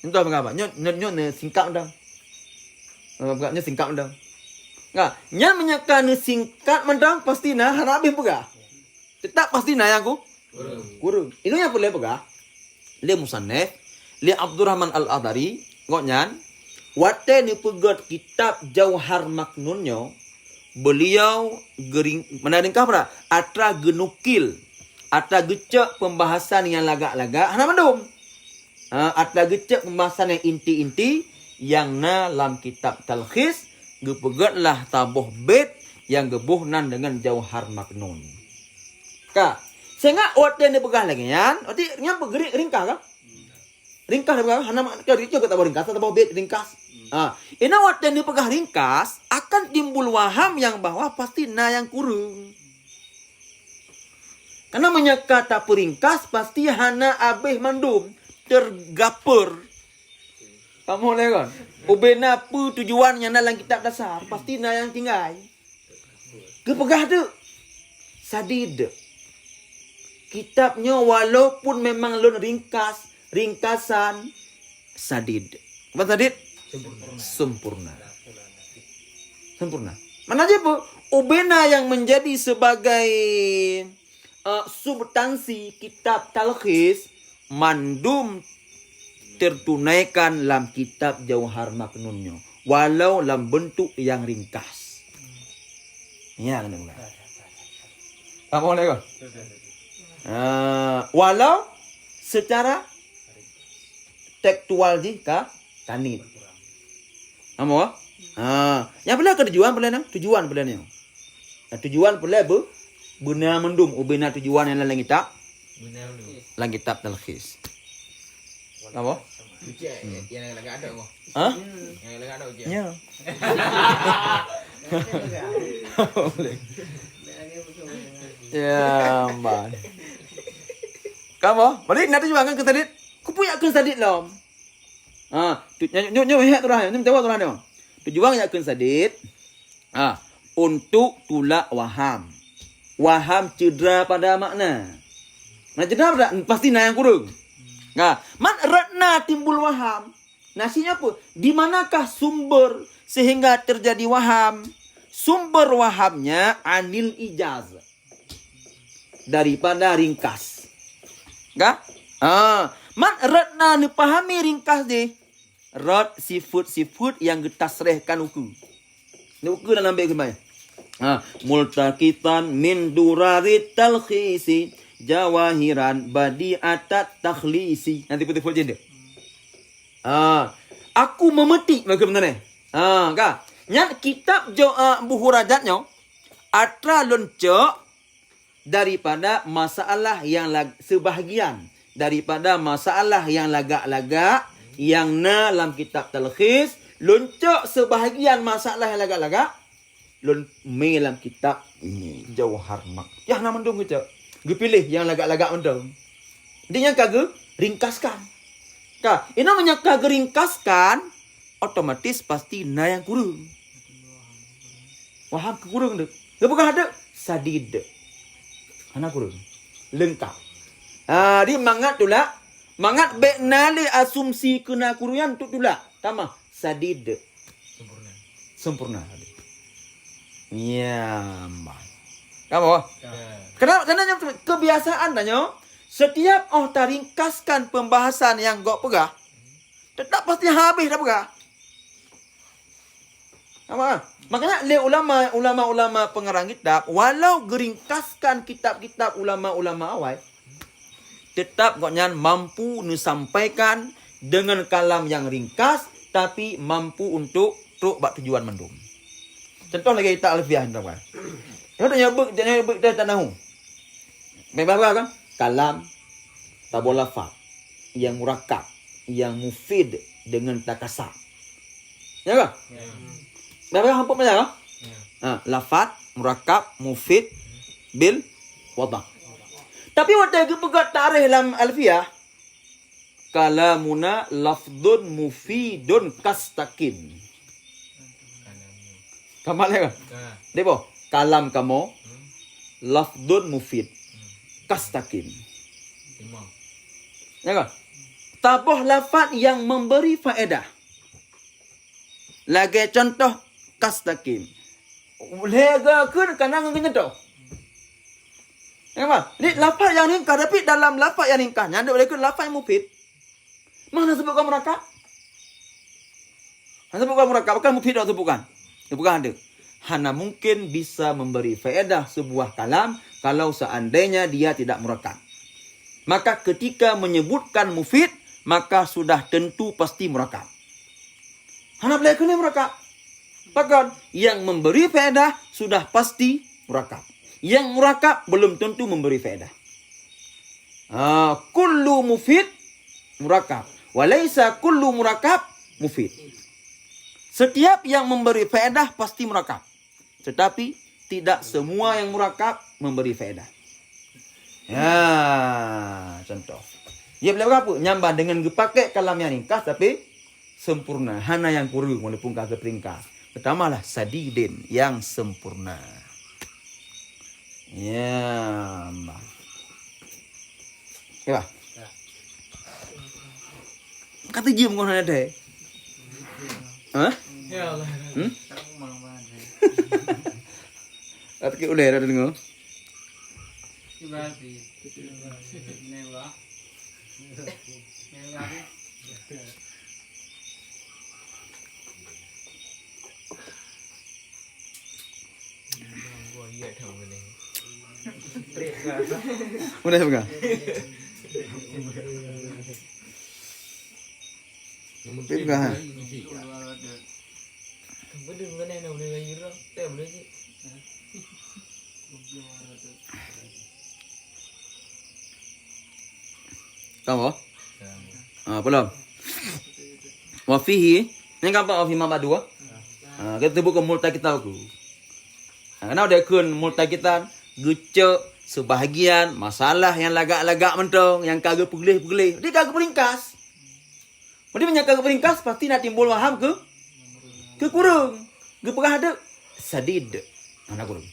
[SPEAKER 1] Contoh pegah apa? Nyo singkat dah. Pegahnya singkat dah. Enggak, nya menyakan singkat mendang pasti na hana habis pegah. Tetap pasti na yang kurang. Ini yang boleh pegah. Li musannaf, li Abdurrahman Al-Adari, ngoknyan, wate ni pegat kitab Jauhar Maknunnya, beliau menaringkah pada atra genukil, atra gecek pembahasan yang lagak-lagak, hana mandum. Atra gecek pembahasan yang inti-inti, yang na dalam kitab talkhis, gepegatlah tabuh bait yang gebuhnan dengan Jauhar Maknun. Kak, sehingga waktu yang dipegah lagi kan, waktu yang ringkas kan? Ringkas dipegah, hana makna juga tabuh ringkas, tabuh bait ringkas. Ini waktu yang dipegah ringkas akan timbul waham yang bahwa pasti na yang kurung. Karena menyeka tak peringkas pasti hana abih mandum tergapur. Kamu lihat kan? Ubena apa tujuannya dalam kitab dasar pasti na yang tinggal. Kepegah tu sadid. Kitabnya walaupun memang lun ringkasan sadid. Apa sadid? Sempurna. Mana aja bu? Ubena yang menjadi sebagai substansi kitab talkhis mandum tertunaikan dalam kitab Jauhar Maknunnya walau dalam bentuk yang ringkas. Ya kena bukan. Apa boleh kan? Walau secara tekstual jika kanit. Amo? Yang boleh ke tujuan boleh nang? Tujuan boleh nang. Tujuan boleh benar mendum ubena tujuan yang dalam kitab.
[SPEAKER 2] Benar dulu.
[SPEAKER 1] Dalam kitab talkhis. Apa?
[SPEAKER 2] Yang lagi ada kok.
[SPEAKER 1] Hah?
[SPEAKER 2] Yang lagi ada ujian.
[SPEAKER 1] Ya. Boleh. Ya, man. Kamu, balik nanti juga kan kesadit. Ku punya kesadit lom. Nyo tu dah. Ni tahu tu dah dia. Tujuan ya kesadit. Untuk tulak waham. Waham cedera pada makna. Nah cedera pada pasti na yang kurang. Man ratna timbul waham. Nasinya apa? Di manakah sumber sehingga terjadi waham? Sumber wahamnya anil ijaz. Daripada ringkas. Man ratna ni pahami ringkas deh. Rat sifut-sifut yang getasrehkan uku. Ni uku dalam baik kemai. Multakitan min durarit talkhisi. Jawahiran badi'atat takhlisi. Nanti putih-putih je dia. Aku memetik bagaimana ni? Kan? Yang kitab buhurajatnya atra loncok daripada masalah yang sebahagian daripada masalah yang lagak-lagak yang na dalam kitab talkhis loncok sebahagian masalah yang lagak-lagak lon dalam kitab ini Jauhar Mak. Ya nama mendung kita. Gue pilih yang lagak-lagak mendung. Dia yang kagak ringkaskan. Kak, ini menyangka geringkaskan otomatis pasti na yang kurang. Waham ke kurung dek. Gepegah dek sadid. Hana kurung. Lengkap. Di mangat tula. Mangat be nali asumsi kena kuruyan tu tula. Tama sadid.
[SPEAKER 2] Sempurna.
[SPEAKER 1] Sempurna. Ya, mbak. Kamu?
[SPEAKER 2] Ya.
[SPEAKER 1] Karena kebiasaan tanya, setiap taringkaskan pembahasan yang gak pegah, tetap pasti habis dah pegah. Apa? Makanya le ulama pengarang kitab, walau geringkaskan kitab-kitab ulama-ulama awal, tetap goknya mampu disampaikan dengan kalam yang ringkas, tapi mampu untuk bak tujuan mendung. Contoh lagi kita alfiah tuan. Dia tanya bek dah tahu. Memang kan? Kalam, tabul lafaz yang murakab, yang mufid dengan takasar. Ya kan?
[SPEAKER 2] Ya.
[SPEAKER 1] Berapa hampa macam kan?
[SPEAKER 2] Ya.
[SPEAKER 1] Lafaz, murakab, mufid, bil, wada. Tapi waktu pegat tarikh dalam alfiah, kalamuna lafdun mufidun kastakin. Kamal kan?
[SPEAKER 2] Nah.
[SPEAKER 1] Depo, kalam kamu lafdun mufid kastakin.
[SPEAKER 2] Timang.
[SPEAKER 1] Ya kan? Tabuh lafaz yang memberi faedah. Lagi contoh kastakin. Lega kun kana ngene tu. Ya kan? Ni lafaz yang ringkas tapi dalam lafaz yang ringkasnya ada boleh kun lafaz yang mufid. Mana sebutkan murakab? Mana sebutkan murakab? Bukan mufid atau bukan? Bukan ada. Hana mungkin bisa memberi faedah sebuah kalam kalau seandainya dia tidak murakab. Maka ketika menyebutkan mufid, maka sudah tentu pasti murakab. Hana boleh kena murakab. Bahkan yang memberi faedah sudah pasti murakab. Yang murakab belum tentu memberi faedah. Kullu mufid murakab. Walaysa kullu murakab mufid. Setiap yang memberi faedah pasti murakab. Tetapi tidak semua yang murakab memberi faedah. Ya, contoh. Ia boleh apa? Nyambah dengan pakai kalam yang ringkas tapi sempurna. Hana yang kurung walaupun kagak ringkas. Pertamalah sadidin yang sempurna. Ya, mbak. Ya, kata jam kau ada. Hah?
[SPEAKER 2] Ya Allah.
[SPEAKER 1] At ke udah ada dengar.
[SPEAKER 2] Gua iya tahu ni.
[SPEAKER 1] Udah bukan? Bukan.
[SPEAKER 2] Bedeng kan yang boleh lagi ram. Tak boleh je.
[SPEAKER 1] Kamu? Belum. Wa fihi, ni apa fi mama dua? Kita buka multa kita aku. Karena ada kun multa kita gucuk sebahagian masalah yang lagak-lagak mentong, yang kagak pegulih-pegulih. Dia kagak peringkas. Dia punya kagak peringkas pasti nak timbul waham ke kurung. Gepegah ada sadid. Mana kurung?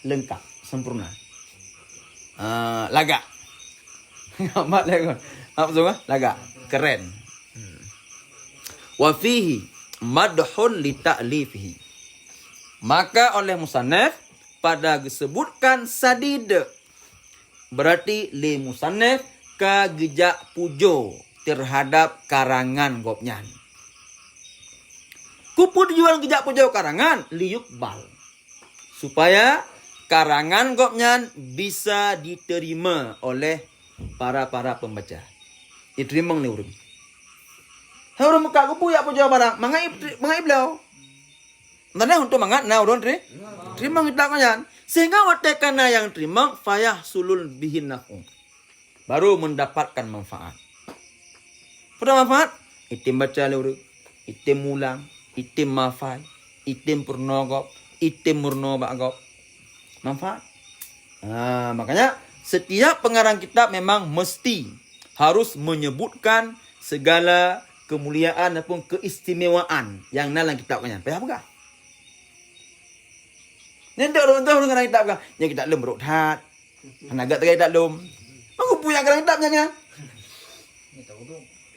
[SPEAKER 1] Lengkap, sempurna. Lagak. Amat lah. Apa semua? Lagak. Keren. Wa fihi madhun li ta'lifihi. Maka oleh musannaf pada disebutkan sadid berarti li musannaf kagejak pujo terhadap karangan gopnyan. Kupu tujuan gejak pujo karangan liyukbal supaya karangan gopnyan bisa diterima oleh para pembaca. Diterima ni urang. Orang Mekah kupu ya pujo barang mangai beliau. Nana untuk mangat na urang terima kita kanyan. Sehingga watekana yang terima fayah sulul bihin nafu. Baru mendapatkan manfaat. Pada manfaat itim baca urang, itim mulang, itim mafai, itim purnogop, itim murnobagop. Manfaat. Makanya setiap pengarang kitab memang mesti harus menyebutkan segala kemuliaan ataupun keistimewaan yang dalam kitabnya. Payah apa? Nên đỡ rồi tôi ngai kitab ka. Nya kitab lum rot hat. Hanaga tegai kitab lum. Aku punya kan kitabnya kan.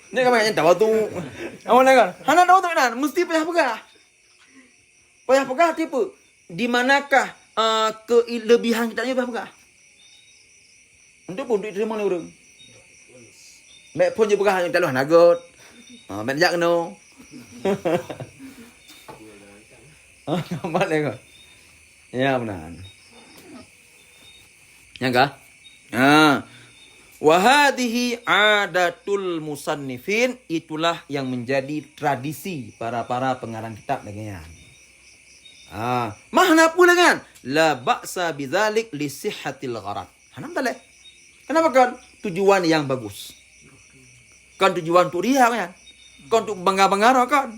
[SPEAKER 1] Ni kan yang tahu tu. Awak kan. Hana tahu tu kan mesti payah pegah. Payah pegah tipu. Di manakah kelebihan kitabnya payah pegah? Untuk pun diterima oleh orang. Mek pun je pegah yang tak lu hanagot. Mek jak kena. Nampak lagi. Ya benar. Ya kah? Wahadihi adatul musannifin, itulah yang menjadi tradisi para pengarang kitab bagian. Mahna pula kan? La ba'sa bidzalik li sihhatil gharad. Hanam tak. Kenapa kan? Tujuan yang bagus. Kan tujuan untuk dia kan? Kan untuk bangga-bangga kan?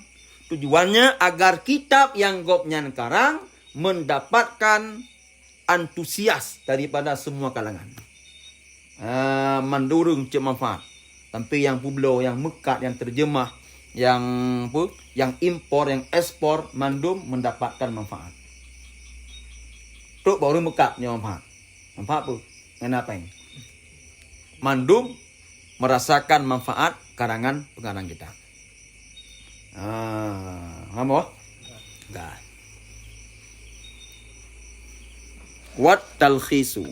[SPEAKER 1] Tujuannya agar kitab yang gopnya karang mendapatkan antusias daripada semua kalangan. Mendurung cek manfaat. Tapi yang publio, yang mekat, yang terjemah, yang apa, yang impor, yang ekspor, mandum mendapatkan manfaat. Tu baru mekatnya manfaat. Manfaat apa? Kenapa ini? Mandum merasakan manfaat karangan pengarang kita. Apa? Enggak. Wat talkhisu.